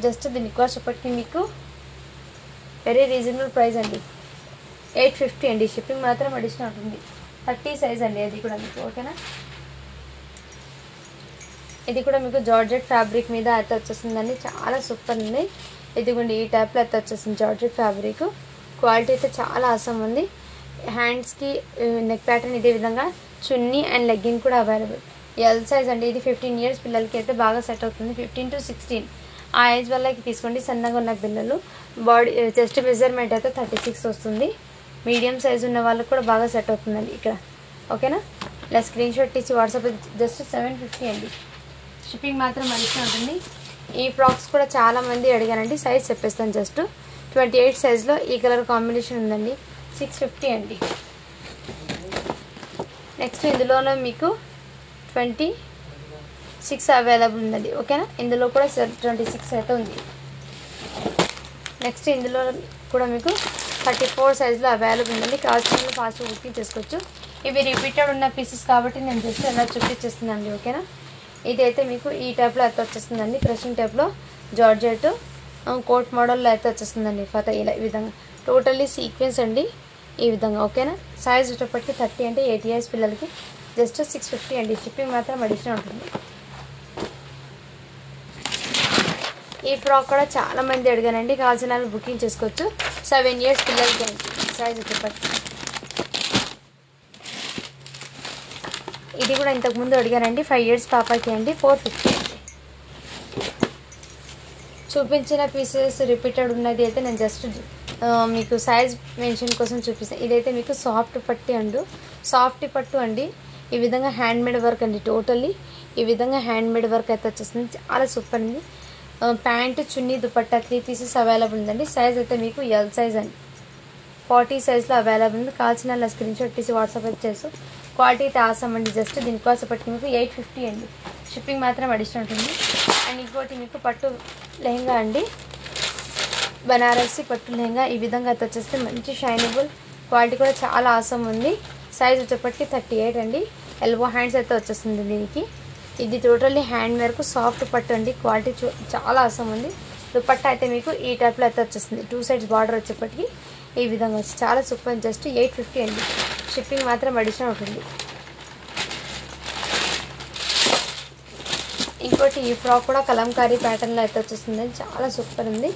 జస్ట్ దీని కాస్ట్ ఇప్పటికీ మీకు వెరీ రీజనబుల్ ప్రైస్ అండి 850 అండి షిప్పింగ్ మాత్రం అడిషనల్ ఉంటుంది 30 సైజ్ అండి అది కూడా మీకు ఓకేనా ఇది కూడా మీకు జార్జెట్ ఫ్యాబ్రిక్ మీద అయితే వచ్చేస్తుందండి చాలా సూపర్ ఉంది ఇదిగోండి ఈ టైప్లో అయితే వచ్చేస్తుంది జార్జెట్ ఫ్యాబ్రిక్ క్వాలిటీ అయితే చాలా ఆసమ్ ఉంది హ్యాండ్స్కి నెక్ ప్యాటర్న్ ఇదే విధంగా చున్నీ అండ్ లెగ్గింగ్ కూడా అవైలబుల్ ఎల్ సైజ్ అండి ఇది 15 ఇయర్స్ పిల్లలకి అయితే బాగా సెట్ అవుతుంది 15 to 16 ఆ ఏజ్ వాళ్ళకి తీసుకోండి సన్నగా ఉన్న పిల్లలు బాడీ చెస్ట్ మెజర్మెంట్ అయితే 36 వస్తుంది మీడియం సైజ్ ఉన్న వాళ్ళకి కూడా బాగా సెట్ అవుతుందండి ఇక్కడ ఓకేనా ఇలా స్క్రీన్ షాట్ తీసి వాట్సాప్ జస్ట్ 750 అండి షిప్పింగ్ మాత్రం అడిషనల్ ఉంటుంది ఈ ఫ్రాక్స్ కూడా చాలా మంది అడిగానండి సైజ్ చెప్పేస్తాను జస్ట్ 28 సైజ్లో ఈ కలర్ కాంబినేషన్ ఉందండి 650 అండి నెక్స్ట్ ఇందులోనే మీకు 26 అవైలబుల్ ఉందండి ఓకేనా ఇందులో కూడా 26 అయితే ఉంది నెక్స్ట్ ఇందులో కూడా మీకు 34 సైజ్లో అవైలబుల్ ఉందండి కావాల్సిన ఫాస్ట్ బుకింగ్ చేసుకోవచ్చు ఇవి రిపీటెడ్ ఉన్న పీసెస్ కాబట్టి నేను జస్ట్ ఎలా చూపించేస్తున్నానండి ఓకేనా ఇదైతే మీకు ఈ టైప్లో అయితే వచ్చేస్తుందండి క్రషింగ్ టైప్లో జార్జెట్ కోట్ మోడల్లో అయితే వచ్చేస్తుందండి ఫతా ఇలా ఈ విధంగా టోటల్లీ సీక్వెన్స్ అండి ఈ విధంగా ఓకేనా సైజ్ వచ్చేటప్పటికి 30 అంటే 8 ఇయర్స్ పిల్లలకి జస్ట్ 650 అండి షిప్పింగ్ మాత్రం అడిషనల్ ఉంటుంది ఈ ఫ్రాక్ కూడా చాలా మంది అడిగానండి కావాల్సిన బుకింగ్ చేసుకోవచ్చు 7 ఇయర్స్ పిల్లలకి అండి సైజ్ వచ్చేటప్పటికి ఇది కూడా ఇంతకుముందు అడిగానండి 5 ఇయర్స్ పాపకి అండి 450 అండి చూపించిన పీసెస్ రిపీటెడ్ ఉన్నది అయితే నేను జస్ట్ మీకు సైజ్ మెన్షన్ కోసం చూపిస్తాను ఇదైతే మీకు సాఫ్ట్ పట్టు అండి ఈ విధంగా హ్యాండ్ మేడ్ వర్క్ అండి టోటల్లీ ఈ విధంగా హ్యాండ్ మేడ్ వర్క్ అయితే వచ్చేస్తుంది చాలా సూపర్ అండి ప్యాంట్ చున్నీ దుపట్టా 3 పీసెస్ అవైలబుల్ ఉందండి సైజ్ అయితే మీకు ఎల్ సైజ్ అండి 40 సైజ్లో అవైలబుల్ ఉంది కావాల్సిన స్క్రీన్ షాట్ తీసి వాట్సాప్ అయితే చేసు క్వాలిటీ అయితే ఆసమ్ అండి జస్ట్ దీనికోసం పట్టి మీకు 850 అండి షిప్పింగ్ మాత్రం అడిషనల్ ఉంటుంది అండ్ ఇంకోటి మీకు పట్టు లెహంగా అండి బనారసి పట్టు లెహంగా ఈ విధంగా అయితే వచ్చేస్తే మంచి షైనబుల్ క్వాలిటీ కూడా చాలా ఆసమ్ ఉంది సైజ్ వచ్చేప్పటికి 38 అండి ఎల్బో హ్యాండ్స్ అయితే వచ్చేస్తుంది దీనికి ఇది టోటల్లీ హ్యాండ్ వర్క్ సాఫ్ట్ పట్టు అండి క్వాలిటీ చాలా ఆసమ్ ఉంది దుపట్టా అయితే మీకు ఈ టైప్లో అయితే వచ్చేస్తుంది 2 సైడ్స్ బార్డర్ వచ్చేప్పటికి ఈ విధంగా వచ్చి చాలా సూపర్ జస్ట్ 850 అండి షిప్పింగ్ మాత్రం అడిషనల్ ఉంటుంది ఇంకోటి ఈ ఫ్రాక్ కూడా కలంకారీ ప్యాటర్న్లో అయితే వచ్చేస్తుంది చాలా సూపర్ ఉంది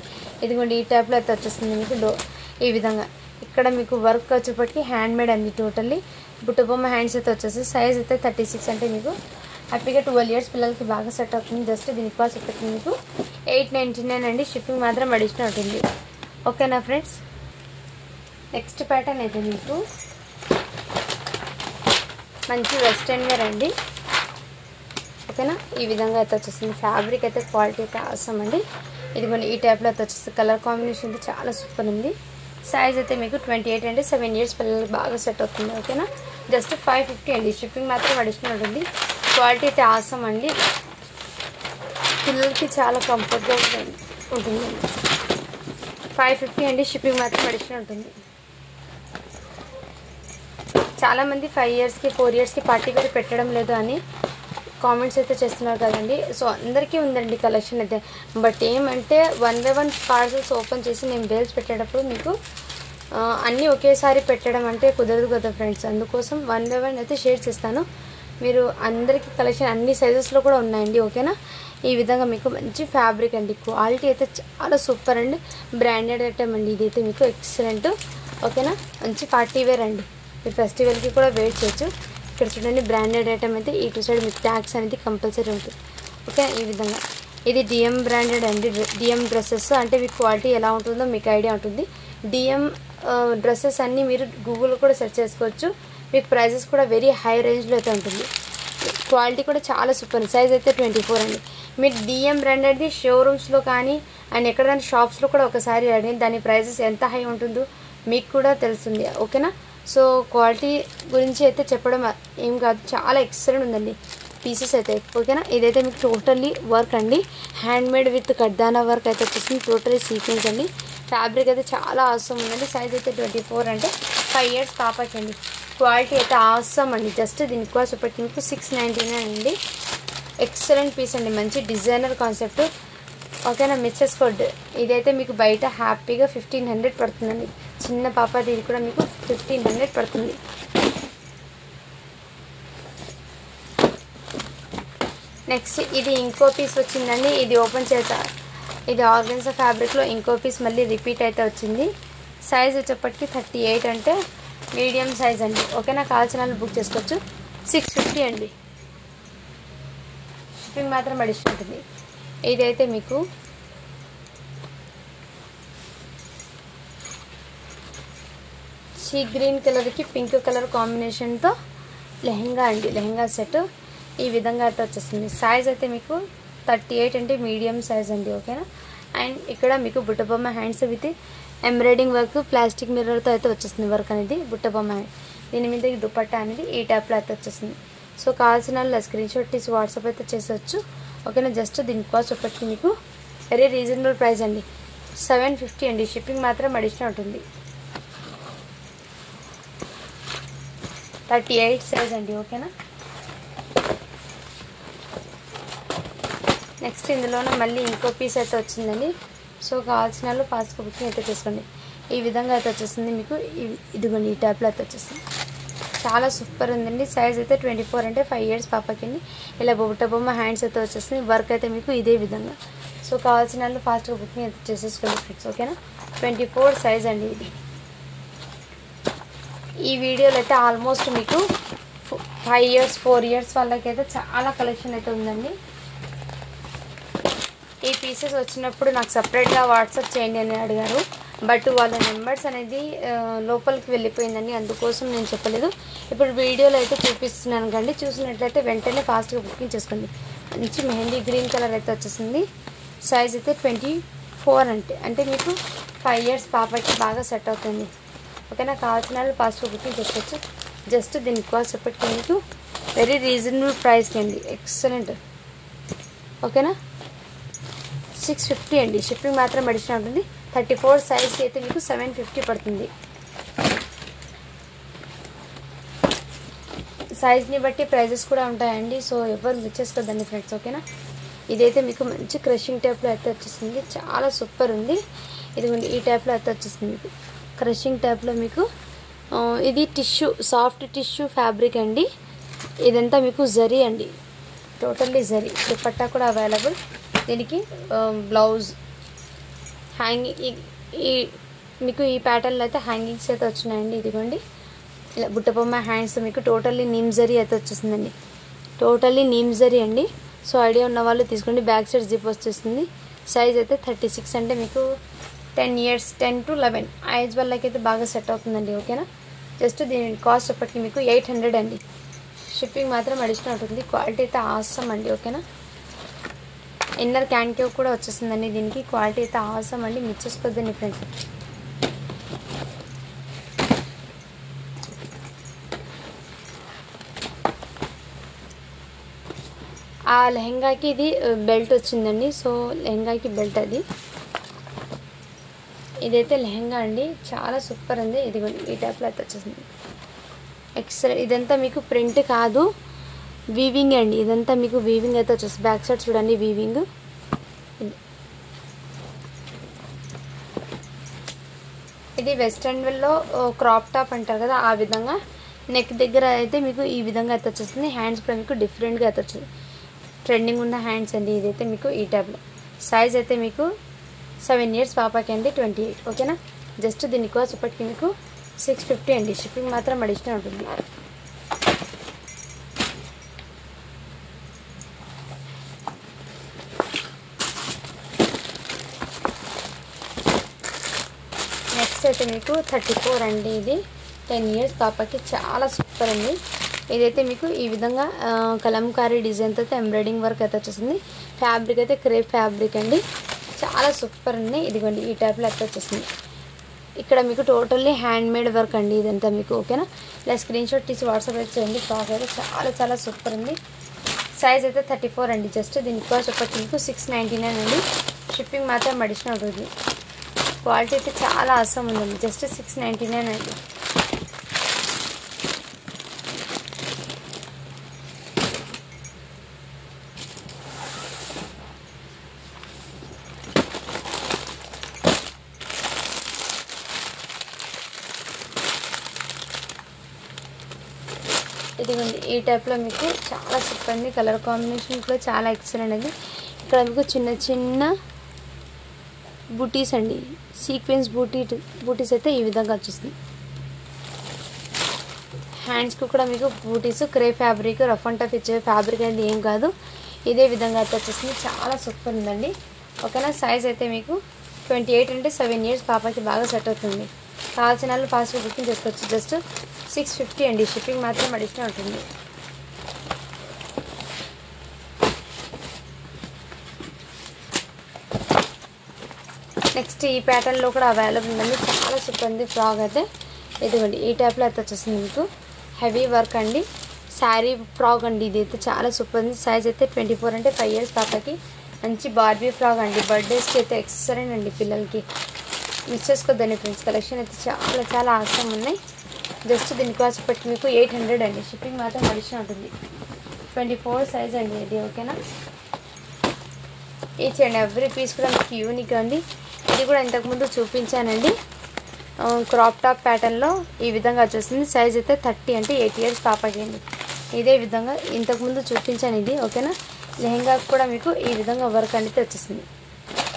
ఇదిగోండి ఈ టైప్లో అయితే వచ్చేస్తుంది మీకు ఈ విధంగా ఇక్కడ మీకు వర్క్ వచ్చేప్పటికి హ్యాండ్ మేడ్ అండి టోటల్లీ బుట్టబొమ్మ హ్యాండ్స్ అయితే వచ్చేసి సైజ్ అయితే 36 అంటే మీకు హ్యాపీగా 12 ఇయర్స్ పిల్లలకి బాగా సెట్ అవుతుంది జస్ట్ దీని కాస్ట్ వచ్చేప్పటికి మీకు 899 అండి షిప్పింగ్ మాత్రం అడిషనల్ ఉంటుంది ఓకేనా ఫ్రెండ్స్ నెక్స్ట్ ప్యాటర్న్ అయితే మీకు మంచి వెస్ట్రన్ వేర్ అండి ఓకేనా ఈ విధంగా అయితే వచ్చేస్తుంది ఫ్యాబ్రిక్ అయితే క్వాలిటీ అయితే అవసరం అండి ఇదిగోండి ఈ టైప్లో అయితే వచ్చేస్తుంది కలర్ కాంబినేషన్ అయితే చాలా సూపర్ ఉంది సైజ్ అయితే మీకు 28 అంటే 7 ఇయర్స్ పిల్లలకి బాగా సెట్ అవుతుంది ఓకేనా జస్ట్ 550 అండి షిప్పింగ్ మాత్రం అడిషనల్ ఉంటుంది క్వాలిటీ అయితే అవసరం అండి పిల్లలకి చాలా కంఫర్ట్గా ఉంటుందండి 550 అండి షిప్పింగ్ మాత్రం అడిషనల్ ఉంటుంది చాలామంది 5 ఇయర్స్కి 4 ఇయర్స్కి పార్టీ వేర్ పెట్టడం లేదు అని కామెంట్స్ అయితే చేస్తున్నారు కదండి. సో అందరికీ ఉందండి కలెక్షన్ అయితే. బట్ ఏమంటే 1 by 1 పార్సల్స్ ఓపెన్ చేసి నేను బేల్స్ పెట్టేటప్పుడు మీకు అన్నీ ఒకేసారి పెట్టడం అంటే కుదరదు కదా ఫ్రెండ్స్. అందుకోసం 1 by 1 అయితే షేర్ చేస్తాను. మీరు అందరికీ కలెక్షన్ అన్ని సైజెస్లో కూడా ఉన్నాయండి. ఓకేనా. ఈ విధంగా మీకు మంచి ఫ్యాబ్రిక్ అండి. క్వాలిటీ అయితే చాలా సూపర్ అండి. బ్రాండెడ్ ఐటమ్ అండి. ఇదైతే మీకు ఎక్సలెంట్. ఓకేనా. మంచి పార్టీ వేర్ అండి. మీరు ఫెస్టివల్కి కూడా వేర్ చేయొచ్చు. ఇక్కడ చూడండి బ్రాండెడ్ ఐటమ్ అయితే ఇటు సైడ్ మీకు ట్యాగ్స్ అనేది కంపల్సరీ ఉంటుంది. ఓకే. ఈ విధంగా ఇది డిఎం బ్రాండెడ్ అండి. డిఎం డ్రెస్సెస్ అంటే మీకు క్వాలిటీ ఎలా ఉంటుందో మీకు ఐడియా ఉంటుంది. డిఎం డ్రెస్సెస్ అన్నీ మీరు గూగుల్లో కూడా సెర్చ్ చేసుకోవచ్చు. మీకు ప్రైజెస్ కూడా వెరీ హై రేంజ్లో అయితే ఉంటుంది. క్వాలిటీ కూడా చాలా సూపర్. సైజ్ అయితే 24 అండి. మీరు డిఎం బ్రాండెడ్ది షోరూమ్స్లో కానీ అండ్ ఎక్కడైనా షాప్స్లో కూడా ఒకసారి అడిగి దాని ప్రైజెస్ ఎంత హై ఉంటుందో మీకు కూడా తెలుస్తుంది. ఓకేనా. సో క్వాలిటీ గురించి అయితే చెప్పడం ఏం కాదు, చాలా ఎక్సలెంట్ ఉందండి పీసెస్ అయితే. ఓకేనా. ఇదైతే మీకు టోటల్లీ వర్క్ అండి. హ్యాండ్మేడ్ విత్ కడ్దానా వర్క్ అయితే వచ్చేసింది. టోటల్లీ సీక్వెన్స్ అండి. ఫ్యాబ్రిక్ అయితే చాలా ఆసమ్ ఉందండి. సైజ్ అయితే 24 అంటే 5 ఇయర్స్ పాపకి అండి. క్వాలిటీ అయితే ఆసమ్ అండి. జస్ట్ దీని కాస్ట్ ఇప్పటికి మీకు 699 అండి. ఎక్సలెంట్ పీస్ అండి. మంచి డిజైనర్ కాన్సెప్ట్. ఓకేనా. మిస్సెస్ కోడ్ ఇదైతే మీకు బయట హ్యాపీగా 1500 పడుతుందండి. చిన్న పాపది ఇది కూడా మీకు 1500 పడుతుంది. నెక్స్ట్ ఇది ఇంకో పీస్ వచ్చిందండి. ఇది ఓపెన్ చేసా. ఇది ఆర్గన్జా ఫ్యాబ్రిక్లో ఇంకో పీస్ మళ్ళీ రిపీట్ అయితే వచ్చింది. సైజ్ వచ్చేప్పటికి 38 అంటే మీడియం సైజ్ అండి. ఓకేనా. కావాల్సిన వాళ్ళు బుక్ చేసుకోవచ్చు. 650 అండి. షిప్పింగ్ మాత్రం అడిషన్ ఉంటుంది. ఇదైతే మీకు సీ గ్రీన్ కలర్కి పింక్ కలర్ కాంబినేషన్తో లెహెంగా అండి. లెహెంగా సెట్ ఈ విధంగా అయితే వచ్చేస్తుంది. సైజ్ అయితే మీకు 38 అంటే మీడియం సైజ్ అండి. ఓకేనా. అండ్ ఇక్కడ మీకు Buttabomma hands with embroidering work plastic మిర్రర్తో అయితే వచ్చేస్తుంది వర్క్ అనేది. బుట్టబొమ్మ హ్యాండ్ దీని మీద దుపట్టా అనేది ఈ టైప్లో అయితే వచ్చేస్తుంది. సో కావాల్సిన వాళ్ళు స్క్రీన్ షాట్ తీసి వాట్సాప్ అయితే చేసవచ్చు. ఓకేనా. జస్ట్ దీని కాస్ట్ ఒకటి మీకు వెరీ రీజనబుల్ ప్రైస్ అండి. 750 అండి. షిప్పింగ్ మాత్రం అడిషనల్ ఉంటుంది. 38 సైజ్ అండి. ఓకేనా. నెక్స్ట్ ఇందులోనే మళ్ళీ ఇంకో పీస్ అయితే వచ్చిందండి. సో కావాల్సిన వాళ్ళు ఫాస్ట్గా బుకింగ్ అయితే చేసుకోండి. ఈ విధంగా అయితే వచ్చేస్తుంది మీకు. ఇదిగోండి ఈ టైప్లో అయితే వచ్చేస్తుంది. చాలా సూపర్ ఉందండి. సైజ్ అయితే 24 అంటే 5 ఇయర్స్ పాపకండి. ఇలా బుట్టబొమ్మ హ్యాండ్స్ అయితే వచ్చేస్తుంది. వర్క్ అయితే మీకు ఇదే విధంగా. సో కావాల్సిన వాళ్ళు ఫాస్ట్గా బుకింగ్ అయితే చేసేసుకోండి ఫ్రెండ్స్. ఓకేనా. 24 సైజ్ అండి ఇది. ఈ వీడియోలో అయితే ఆల్మోస్ట్ మీకు 5 ఇయర్స్ 4 ఇయర్స్ వాళ్ళకైతే చాలా కలెక్షన్ అయితే ఉందండి. ఈ పీసెస్ వచ్చినప్పుడు నాకు సపరేట్గా వాట్సాప్ చేయండి అని అడిగారు. బట్ వాళ్ళ నెంబర్స్ అనేది లోపలికి వెళ్ళిపోయిందండి. అందుకోసం నేను చెప్పలేదు. ఇప్పుడు వీడియోలో అయితే చూపిస్తున్నాను కండి. చూసినట్లయితే వెంటనే ఫాస్ట్గా బుకింగ్ చేసుకోండి. మంచి మెహందీ గ్రీన్ కలర్ అయితే వచ్చేసింది. సైజ్ అయితే 24 అంటే మీకు 5 ఇయర్స్ పాపకి బాగా సెట్ అవుతుంది. ఓకేనా. కావాల్సిన వాళ్ళు ఫాస్ట్గా బుకింగ్ చేసుకోవచ్చు. జస్ట్ దీని కాస్ట్ చెప్పేసి మీకు వెరీ రీజనబుల్ ప్రైస్కి అండి. ఎక్సలెంట్. ఓకేనా. 650 అండి. షిప్పింగ్ మాత్రం అడిషనల్ ఉంటుంది. 34 సైజ్కి అయితే మీకు 750 పడుతుంది. సైజ్ని బట్టి ప్రైజెస్ కూడా ఉంటాయండి. సో ఎవరు మిస్ చేసుకోవద్దండి ఫ్రెండ్స్. ఓకేనా. ఇదైతే మీకు మంచి క్రషింగ్ టైప్లో అయితే వచ్చేస్తుంది. చాలా సూపర్ ఉంది. ఇదిగోండి ఈ టైప్లో అయితే వచ్చేస్తుంది మీకు క్రషింగ్ టైప్లో మీకు. ఇది టిష్యూ సాఫ్ట్ టిష్యూ ఫ్యాబ్రిక్ అండి. ఇదంతా మీకు జరీ అండి. టోటల్లీ జరీ. దుపట్టా కూడా అవైలబుల్. దీనికి బ్లౌజ్ హ్యాంగింగ్ మీకు ఈ ప్యాటర్న్లో అయితే హ్యాంగింగ్స్ అయితే వచ్చినాయండి. ఇదిగోండి ఇలా బుట్టబొమ్మ హ్యాండ్స్ మీకు టోటల్లీ నీమ్ జరీ అయితే వచ్చేసిందండి. టోటల్లీ నీమ్ జరీ అండి. సో ఐడియా ఉన్న వాళ్ళు తీసుకోండి. బ్యాక్ సైడ్ జిప్ వచ్చేస్తుంది. సైజ్ అయితే 36 అంటే మీకు 10 ఇయర్స్ 10 to 11 ఏజ్ వాళ్ళకైతే బాగా సెట్ అవుతుందండి. ఓకేనా. జస్ట్ దీని కాస్ట్ అప్పటికి మీకు 800 అండి. షిప్పింగ్ మాత్రం అడిషనల్ ఉంటుంది. క్వాలిటీ అయితే ఆసమ్ అండి. ఓకేనా. ఇన్నర్ క్యాన్కేవ్ కూడా వచ్చేస్తుందండి. దీనికి క్వాలిటీ అయితే ఆసమ్ అండి. మిస్ చేసుకోవద్దండి ఫ్రెండ్స్. ఆ లెహంగాకి ఇది బెల్ట్ వచ్చిందండి. సో లెహంగాకి బెల్ట్ అది. ఇదైతే లెహంగా అండి. చాలా సూపర్ ఉంది. ఇదిగోండి ఈ టైప్లో అయితే వచ్చేసింది. ఎక్సలెంట్. ఇదంతా మీకు ప్రింట్ కాదు, వీవింగ్ అండి. ఇదంతా మీకు వీవింగ్ అయితే వచ్చేసి బ్యాక్ సైడ్ చూడండి వీవింగ్. ఇది వెస్ట్రన్ వేర్లో క్రాప్ టాప్ అంటారు కదా, ఆ విధంగా నెక్ దగ్గర అయితే మీకు ఈ విధంగా అయితే వచ్చేస్తుంది. హ్యాండ్స్ కూడా మీకు డిఫరెంట్గా అయితే వచ్చింది. ట్రెండింగ్ ఉన్న హ్యాండ్స్ అండి. ఇదైతే మీకు ఈ టైప్లో. సైజ్ అయితే మీకు 7 years పాపకి అండి 28. ఓకేనా. జస్ట్ దీని కాస్ట్ ఇప్పటికి మీకు 650 అండి. షిప్పింగ్ మాత్రం అడిషనల్ ఉంటుంది. నెక్స్ట్ అయితే మీకు 34 అండి. ఇది 10 years పాపకి చాలా సూపర్ అండి. ఇదైతే మీకు ఈ విధంగా కలంకారీ డిజైన్తో అయితే ఎంబ్రాయిడింగ్ వర్క్ అయితే వచ్చేసింది. ఫ్యాబ్రిక్ అయితే క్రేప్ ఫ్యాబ్రిక్ అండి. చాలా సూపర్ అండి. ఇదిగోండి ఈ టైప్లో అయితే వచ్చేసింది. ఇక్కడ మీకు టోటల్లీ హ్యాండ్ మేడ్ వర్క్ అండి ఇదంతా మీకు. ఓకేనా. ఇలా స్క్రీన్ షాట్ తీసి వాట్సాప్ అయితే చేయండి. ఫ్రాక్ అయితే చాలా చాలా సూపర్ ఉంది. సైజ్ అయితే 34 అండి. జస్ట్ దీని కాస్ట్ ఒకటి మీకు 699 అండి. షిప్పింగ్ మాత్రం అడిషనల్ అవుతుంది. క్వాలిటీ అయితే చాలా అవసరం ఉందండి. జస్ట్ 699 అండి. ఇదిగోండి ఈ టైప్లో మీకు చాలా సూపర్ అండి. కలర్ కాంబినేషన్ కూడా చాలా ఎక్సలెంట్ అండి. ఇక్కడ మీకు చిన్న చిన్న బూటీస్ అండి, సీక్వెన్స్ బూటీస్ అయితే ఈ విధంగా వచ్చేస్తుంది. హ్యాండ్స్కి కూడా మీకు booties crepe fabric, rough and tough ఇచ్చే ఫ్యాబ్రిక్ అనేది ఏం కాదు. ఇదే విధంగా అయితే వచ్చేస్తుంది. చాలా సూపర్ ఉందండి. ఓకేనా. సైజ్ అయితే మీకు 28 అంటే 7 years పాపకి బాగా సెట్ అవుతుంది. కావాల్సిన వాళ్ళు ఫాస్ట్గా బుకింగ్ చేసుకోవచ్చు. జస్ట్ 650 అండి. షిప్పింగ్ మాత్రం అడిషనల్ ఉంటుంది. నెక్స్ట్ ఈ ప్యాటర్న్లో కూడా అవైలబుల్ ఉందండి. చాలా సూపర్ ఉంది ఫ్రాక్ అయితే. ఇదిగోండి ఈ టైప్లో అయితే వచ్చేసింది మీకు. హెవీ వర్క్ అండి. శారీ ఫ్రాక్ అండి. ఇది అయితే చాలా సూపర్ ఉంది. సైజ్ అయితే 24 అంటే 5 years పాపకి. మంచి బార్బీ ఫ్రాక్ అండి. బర్త్డేస్కి అయితే ఎక్సలెంట్ అండి పిల్లలకి. మిస్ చేసుకోవద్దండి ఫ్రెండ్స్. కలెక్షన్ అయితే చాలా చాలా అవసరం ఉన్నాయి. జస్ట్ దీని కాస్ట్ పెట్టి మీకు 800 అండి. షిప్పింగ్ మాత్రం అడిషనల్ ఉంటుంది. 24 సైజ్ అండి ఇది. ఓకేనా. ఈచ్ అండ్ ఎవ్రీ పీస్ కూడా మీకు యూనిక్ అండి. ఇది కూడా ఇంతకుముందు చూపించానండి. క్రాప్ టాప్ ప్యాటర్న్లో ఈ విధంగా వచ్చేసింది. సైజ్ అయితే 30 అంటే 8 years పాపకి అండి. ఇదే విధంగా ఇంతకుముందు చూపించాను ఇది. ఓకేనా. లెహెంగాకి కూడా మీకు ఈ విధంగా వర్క్ అనేది వచ్చేసింది.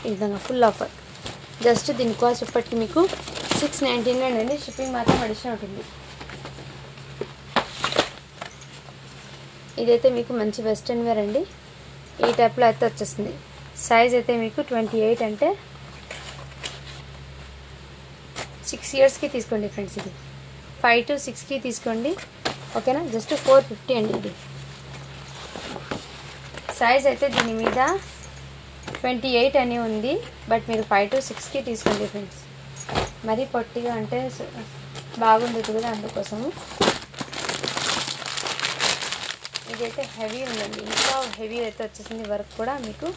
ఈ విధంగా ఫుల్ ఆఫర్. జస్ట్ దీని కాస్ట్ ఇప్పటికి మీకు 699 అండి. షిప్పింగ్ మాత్రం అడిషనల్ ఉంటుంది. ఇదైతే మీకు మంచి వెస్ట్రన్ వేర్ అండి. ఈ టైప్లో అయితే వచ్చేస్తుంది. సైజ్ అయితే మీకు 28 అంటే 6 yearsకి తీసుకోండి ఫ్రెండ్స్. ఇది 5 to 6కి తీసుకోండి. ఓకేనా. జస్ట్ 450 అండి ఇది. సైజ్ అయితే దీని మీద 28 అని ఉంది. బట్ మీరు 5 to 6కి తీసుకోండి ఫ్రెండ్స్. మరీ పొట్టిగా అంటే బాగుండదు కదా, అందుకోసము. ఇదైతే హెవీ ఉందండి. ఇంకా హెవీ అయితే వచ్చేసింది వర్క్ కూడా మీకు.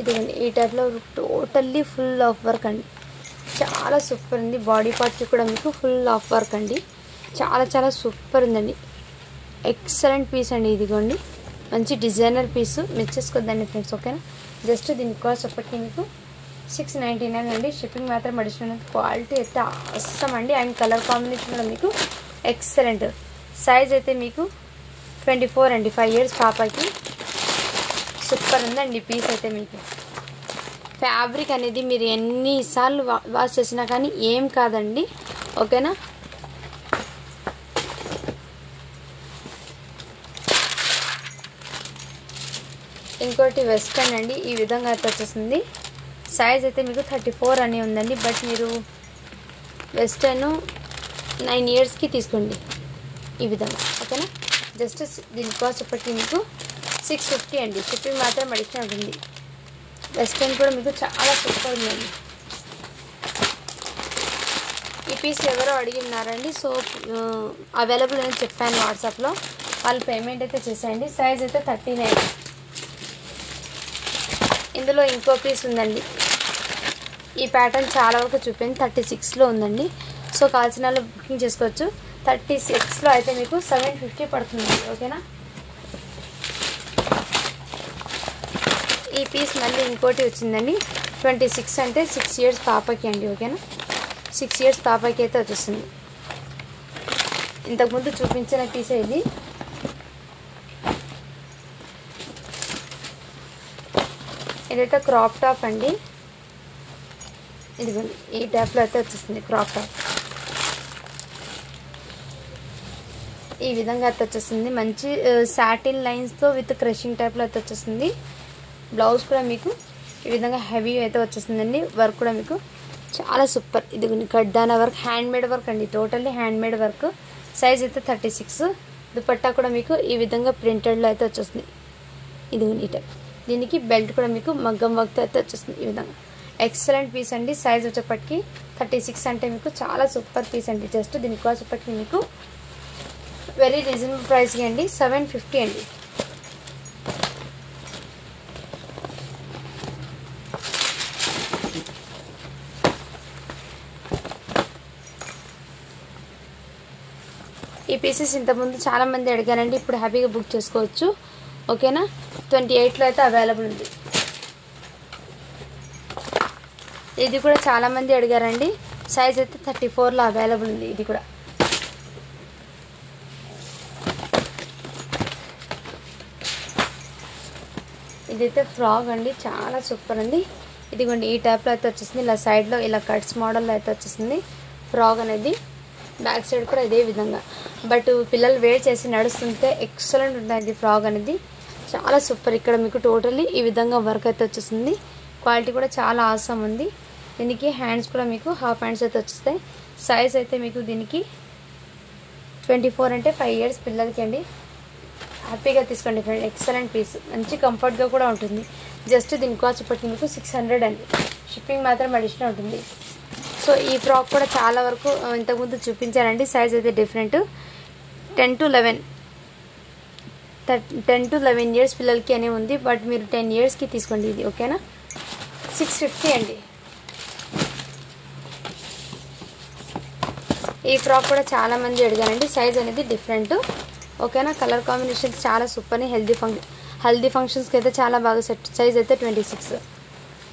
ఇదిగోండి ఈ టైప్లో టోటల్లీ ఫుల్ ఆఫ్ వర్క్ అండి. చాలా సూపర్ ఉంది. బాడీ పార్ట్కి కూడా మీకు ఫుల్ ఆఫ్ వర్క్ అండి. చాలా చాలా సూపర్ ఉందండి. ఎక్సలెంట్ పీస్ అండి. ఇదిగోండి మంచి డిజైనర్ పీసు. మిస్ చేసుకోవద్దండి ఫ్రెండ్స్. ఓకేనా. జస్ట్ దీని కాస్ట్ అప్పటికి మీకు 699 అండి. షిప్పింగ్ మాత్రం అడిషనల్. క్వాలిటీ అయితే అవసరం అండి. అండ్ కలర్ కాంబినేషన్ కూడా మీకు ఎక్సలెంట్. సైజ్ అయితే మీకు 24 అండి. 5 years పాపకి. సూపర్ ఉందండి పీస్ అయితే మీకు. ఫ్యాబ్రిక్ అనేది మీరు ఎన్నిసార్లు వాష్ చేసినా కానీ ఏం కాదండి. ఓకేనా. ఇంకోటి వెస్ట్రన్ అండి. ఈ విధంగా అయితే వచ్చేసింది. సైజ్ అయితే మీకు 34 అని ఉందండి. బట్ మీరు వెస్ట్రన్ 9 yearsకి తీసుకోండి ఈ విధంగా. ఓకేనా. జస్ట్ దీని కాస్ట్ ఇప్పటికి మీకు 650 అండి. షిప్పింగ్ మాత్రం అడిషనల్ ఉంటుంది. వెస్ట్రన్ కూడా మీకు చాలా సూపర్ ఉందండి. ఈ పీస్ ఎవరో అడిగినారండి. సో అవైలబుల్ అని చెప్పాను వాట్సాప్లో. వాళ్ళు పేమెంట్ అయితే చేసేయండి. సైజ్ అయితే 39. ఇందులో ఇంకో పీస్ ఉందండి. ఈ ప్యాటర్న్ చాలా వరకు చూపింది 36లో ఉందండి. సో కావాల్సిన వాళ్ళు బుకింగ్ చేసుకోవచ్చు. 36లో అయితే మీకు 750 పడుతుంది. ఓకేనా. ఈ పీస్ మళ్ళీ ఇంకోటి వచ్చిందండి. 26 అంటే 6 ఇయర్స్ పాపకి అండి. ఓకేనా. 6 ఇయర్స్ పాపకి అయితే వచ్చేస్తుంది. ఇంతకుముందు చూపించిన పీసే ఇది. ఇదైతే క్రాప్ టాప్ అండి. ఇదిగోండి ఈ టైప్లో అయితే వచ్చేస్తుంది క్రాప్ టాప్. ఈ విధంగా అయితే వచ్చేస్తుంది. మంచి సాటిన్ లైన్స్తో విత్ క్రషింగ్ టైప్లో అయితే వచ్చేస్తుంది. బ్లౌజ్ కూడా మీకు ఈ విధంగా హెవీ అయితే వచ్చేస్తుందండి. వర్క్ కూడా మీకు చాలా సూపర్. ఇదిగోండి కడ్డాన వర్క్, హ్యాండ్మేడ్ వర్క్ అండి. Totally handmade work. సైజ్ అయితే 36. దుపట్టా కూడా మీకు ఈ విధంగా ప్రింటెడ్లో అయితే వచ్చేస్తుంది. ఇదిగోండి ఈ టైప్. దీనికి బెల్ట్ కూడా మీకు మగ్గం వర్క్తో అయితే వచ్చేస్తుంది. ఈ విధంగా ఎక్సలెంట్ పీస్ అండి. సైజ్ వచ్చేప్పటికి 36 అంటే మీకు చాలా సూపర్ పీస్ అండి. జస్ట్ దీని కాస్ట్ వచ్చేప్పటికి మీకు వెరీ రీజనబుల్ ప్రైస్కి అండి. 750 అండి. ఈ పీసెస్ ఇంతకుముందు చాలామంది అడిగారండి. ఇప్పుడు హ్యాపీగా బుక్ చేసుకోవచ్చు. ఓకేనా. 28లో అయితే అవైలబుల్ ఉంది. ఇది కూడా చాలామంది అడిగారండి. సైజ్ అయితే 34లో అవైలబుల్ ఉంది. ఇది కూడా ఇదైతే ఫ్రాక్ అండి. చాలా సూపర్ అండి. ఇదిగోండి ఈ టైప్లో అయితే వచ్చేసింది. ఇలా సైడ్లో ఇలా కట్స్ మోడల్లో అయితే వచ్చేసింది ఫ్రాక్ అనేది. బ్యాక్ సైడ్ కూడా ఇదే విధంగా. బట్ పిల్లలు వేర్ చేసి నడుస్తుంటే ఎక్సలెంట్ ఉంటుంది ఫ్రాక్ అనేది. చాలా సూపర్. ఇక్కడ మీకు టోటల్లీ ఈ విధంగా వర్క్ అయితే వచ్చేసింది. క్వాలిటీ కూడా చాలా ఆసమ్ ఉంది. దీనికి హ్యాండ్స్ కూడా మీకు హాఫ్ హ్యాండ్స్ అయితే వచ్చేస్తాయి. సైజ్ అయితే మీకు దీనికి 24 అంటే 5 ఇయర్స్ పిల్లలకి అండి. హ్యాపీగా తీసుకోండి ఫ్రెండ్. Excellent piece. మంచి కంఫర్ట్గా కూడా ఉంటుంది. జస్ట్ దీని కాస్ట్ ఇప్పటికి మీకు 600 అండి. షిప్పింగ్ మాత్రం అడిషనల్ ఉంటుంది. సో ఈ ఫ్రాక్ కూడా చాలా వరకు ఇంతకుముందు చూపించానండి. సైజ్ అయితే డిఫరెంట్. 10 to 11 ఇయర్స్ పిల్లలకి అనే ఉంది. బట్ మీరు 10 ఇయర్స్కి తీసుకోండి ఇది. ఓకేనా. 650 అండి. ఈ ఫ్రాక్ కూడా చాలామంది అడిగారండి. సైజ్ అనేది డిఫరెంట్. ఓకేనా. కలర్ కాంబినేషన్స్ చాలా సూపర్. హల్దీ ఫంక్షన్స్కి అయితే చాలా బాగా సెట్. సైజ్ అయితే 26.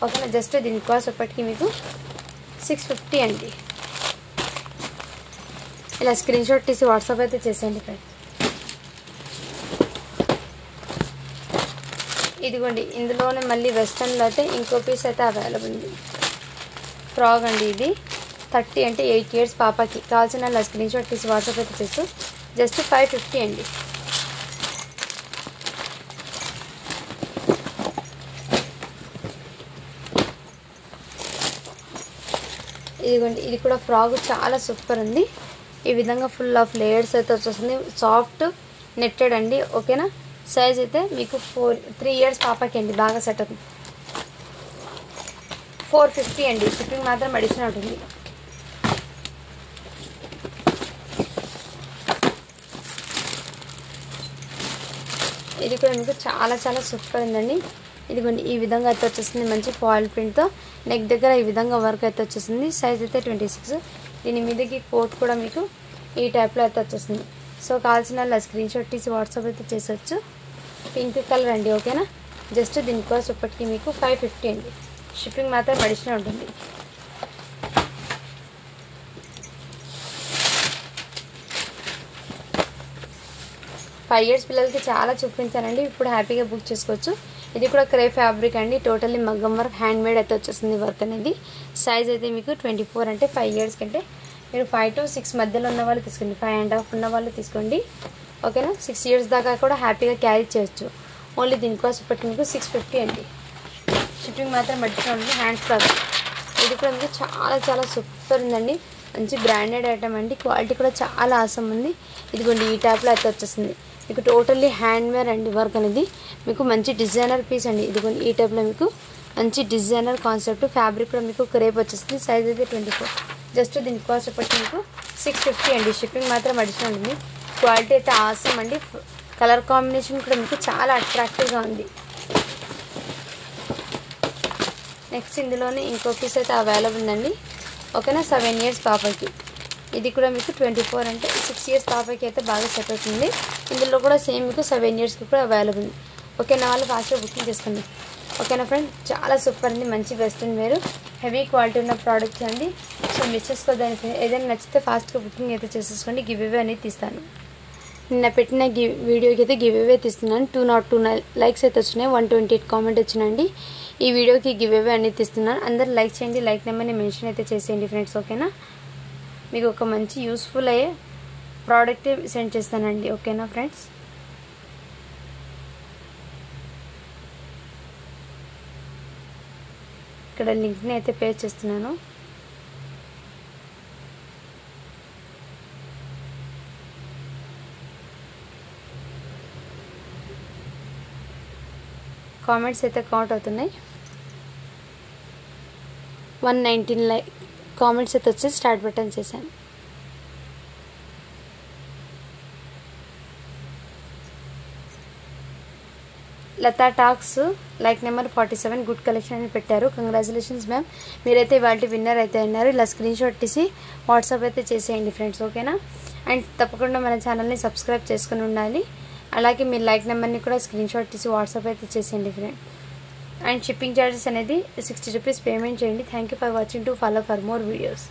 ఓకేనా. జస్ట్ దీని కాస్ట్ అప్పటికి మీకు 650 అండి. ఇలా స్క్రీన్ షాట్ తీసి వాట్సాప్ అయితే చేసేయండి ఫ్రెండ్స్. ఇదిగోండి ఇందులోనే మళ్ళీ వెస్టర్న్లో అయితే ఇంకో పీస్ అయితే అవైలబుల్ ఉంది. ఫ్రాక్ అండి. ఇది 30 అంటే 8 ఇయర్స్ పాపకి. కావాల్సిన అలా స్క్రీన్ షాట్ తీసి వాట్సాప్ అయితే చేస్తూ జస్ట్ 550 అండి. ఇదిగోండి ఇది కూడా ఫ్రాక్ చాలా సూపర్ ఉంది. ఈ విధంగా ఫుల్ ఆఫ్ లేయర్స్ అయితే వచ్చేస్తుంది. సాఫ్ట్ నెట్టెడ్ అండి. ఓకేనా. సైజ్ అయితే మీకు 3 ఇయర్స్ పాపకి అండి. బాగా సెట్ అవుతుంది. 450 అండి. షిప్పింగ్ మాత్రం అడిషనల్ ఉంటుంది. ఇది కూడా మీకు చాలా చాలా సూపర్ ఉందండి. ఇదిగోండి ఈ విధంగా అయితే వచ్చేస్తుంది. మంచి ఫాయిల్ ప్రింట్తో నెక్ దగ్గర ఈ విధంగా వర్క్ అయితే వచ్చేసింది. సైజ్ అయితే 26. దీని మీదకి కోట్ కూడా మీకు ఈ టైప్లో అయితే వచ్చేస్తుంది. సో కావాల్సిన వాళ్ళ స్క్రీన్ షాట్ తీసి వాట్సాప్ అయితే చేసొచ్చు. పింక్ కలర్ అండి. ఓకేనా. జస్ట్ దీని కాస్ట్ ఇప్పటికి మీకు 550 అండి. షిప్పింగ్ మాత్రం అడిషనల్ ఉంటుంది. ఫైవ్ ఇయర్స్ పిల్లలకి చాలా చూపించానండి. ఇప్పుడు హ్యాపీగా బుక్ చేసుకోవచ్చు. ఇది కూడా క్రే ఫ్యాబ్రిక్ అండి. టోటల్లీ మగ్గం వర్క్, హ్యాండ్మేడ్ అయితే వచ్చేస్తుంది వర్క్ అనేది. సైజ్ అయితే మీకు 24 అంటే 5 ఇయర్స్ కంటే మీరు 5 to 6 మధ్యలో ఉన్న వాళ్ళు తీసుకోండి. 5.5 ఉన్న వాళ్ళు తీసుకోండి. ఓకేనా. 6 ఇయర్స్ దాకా కూడా హ్యాపీగా క్యారీ చేయొచ్చు. ఓన్లీ దీని కాస్ట్ ఇప్పటికి మీకు 650 అండి. షిప్పింగ్ మాత్రం అడిషనల్ ఉంది. హ్యాండ్స్ కాదు. ఇది కూడా మీకు చాలా చాలా సూపర్ ఉందండి. మంచి బ్రాండెడ్ ఐటమ్ అండి. క్వాలిటీ కూడా చాలా ఆసమ్ ఉంది. ఇదిగోండి ఈ టైప్లో అయితే వచ్చేస్తుంది. మీకు టోటల్లీ హ్యాండ్మేడ్ అండి వర్క్ అనేది. మీకు మంచి డిజైనర్ పీస్ అండి. ఇదిగోండి ఈ టైప్లో మీకు మంచి డిజైనర్ కాన్సెప్ట్. ఫ్యాబ్రిక్ కూడా మీకు క్రేప్ వచ్చేస్తుంది. సైజ్ అయితే 24. జస్ట్ దీని కాస్ట్ వచ్చి మీకు 650 అండి. షిప్పింగ్ మాత్రం అడిషనల్ ఉంది. క్వాలిటీ అయితే ఆసమ్ అండి. కలర్ కాంబినేషన్ కూడా మీకు చాలా అట్రాక్టివ్గా ఉంది. నెక్స్ట్ ఇందులోనే ఇంకో పీస్ అయితే అవైలబుల్ ఉందండి. ఓకేనా, 7 ఇయర్స్ పాపకి. ఇది కూడా మీకు 24 అంటే 6 ఇయర్స్ పాపకి అయితే బాగా సెట్ అవుతుంది. ఇందులో కూడా సేమ్ మీకు 7 ఇయర్స్కి కూడా అవైలబుల్ ఉంది. ఓకేనా, వాళ్ళు ఫాస్ట్గా బుకింగ్ చేసుకోండి. ఓకేనా ఫ్రెండ్, చాలా సూపర్ అండి. మంచి వెస్ట్రన్ వేరు, హెవీ క్వాలిటీ ఉన్న ప్రోడక్ట్స్ అండి. సో మిస్ చేసుకోవడానికి ఏదైనా నచ్చితే ఫాస్ట్గా బుకింగ్ అయితే చేసేసుకోండి. గివ్ అవే అనేది తీస్తాను. నిన్న పెట్టిన వీడియోకి అయితే గివ్ అవే తీస్తున్నాను. 209 లైక్స్ అయితే వచ్చినాయి, 128 కామెంట్ వచ్చినాయండి. ఈ వీడియోకి గివ్ అవే అనేది తీస్తున్నాను. అందరూ లైక్ చేయండి, లైక్ నెంబర్ని మెన్షన్ అయితే చేసేయండి ఫ్రెండ్స్. ఓకేనా, మీకు ఒక మంచి యూస్ఫుల్ అయ్యే ప్రోడక్ట్ సెండ్ చేస్తానండి. ఓకేనా ఫ్రెండ్స్, ఇక్కడ లింక్ని అయితే పేస్ట్ చేస్తున్నాను. కామెంట్స్ అయితే కౌంట్ అవుతున్నాయి. 119 కామెంట్స్ అయితే వచ్చి స్టార్ట్ బటన్ చేశాను. Latha talks like number 47 good collection అని పెట్టారు. కంగ్రాచులేషన్స్ మ్యామ్, మీరైతే ఇవాళ విన్నర్ అయితే అన్నారు. ఇలా స్క్రీన్ షాట్ తీసి వాట్సాప్ అయితే చేసేయండి ఫ్రెండ్స్. ఓకేనా, అండ్ తప్పకుండా మన ఛానల్ని సబ్స్క్రైబ్ చేసుకుని ఉండాలి. అలాగే మీ లైక్ నెంబర్ని కూడా స్క్రీన్ షాట్ తీసి వాట్సాప్ అయితే చేసేయండి ఫ్రెండ్. అండ్ షిప్పింగ్ ఛార్జెస్ అనేది 60 రూపీస్ పేమెంట్ చేయండి. Thank you for watching. To follow for more videos.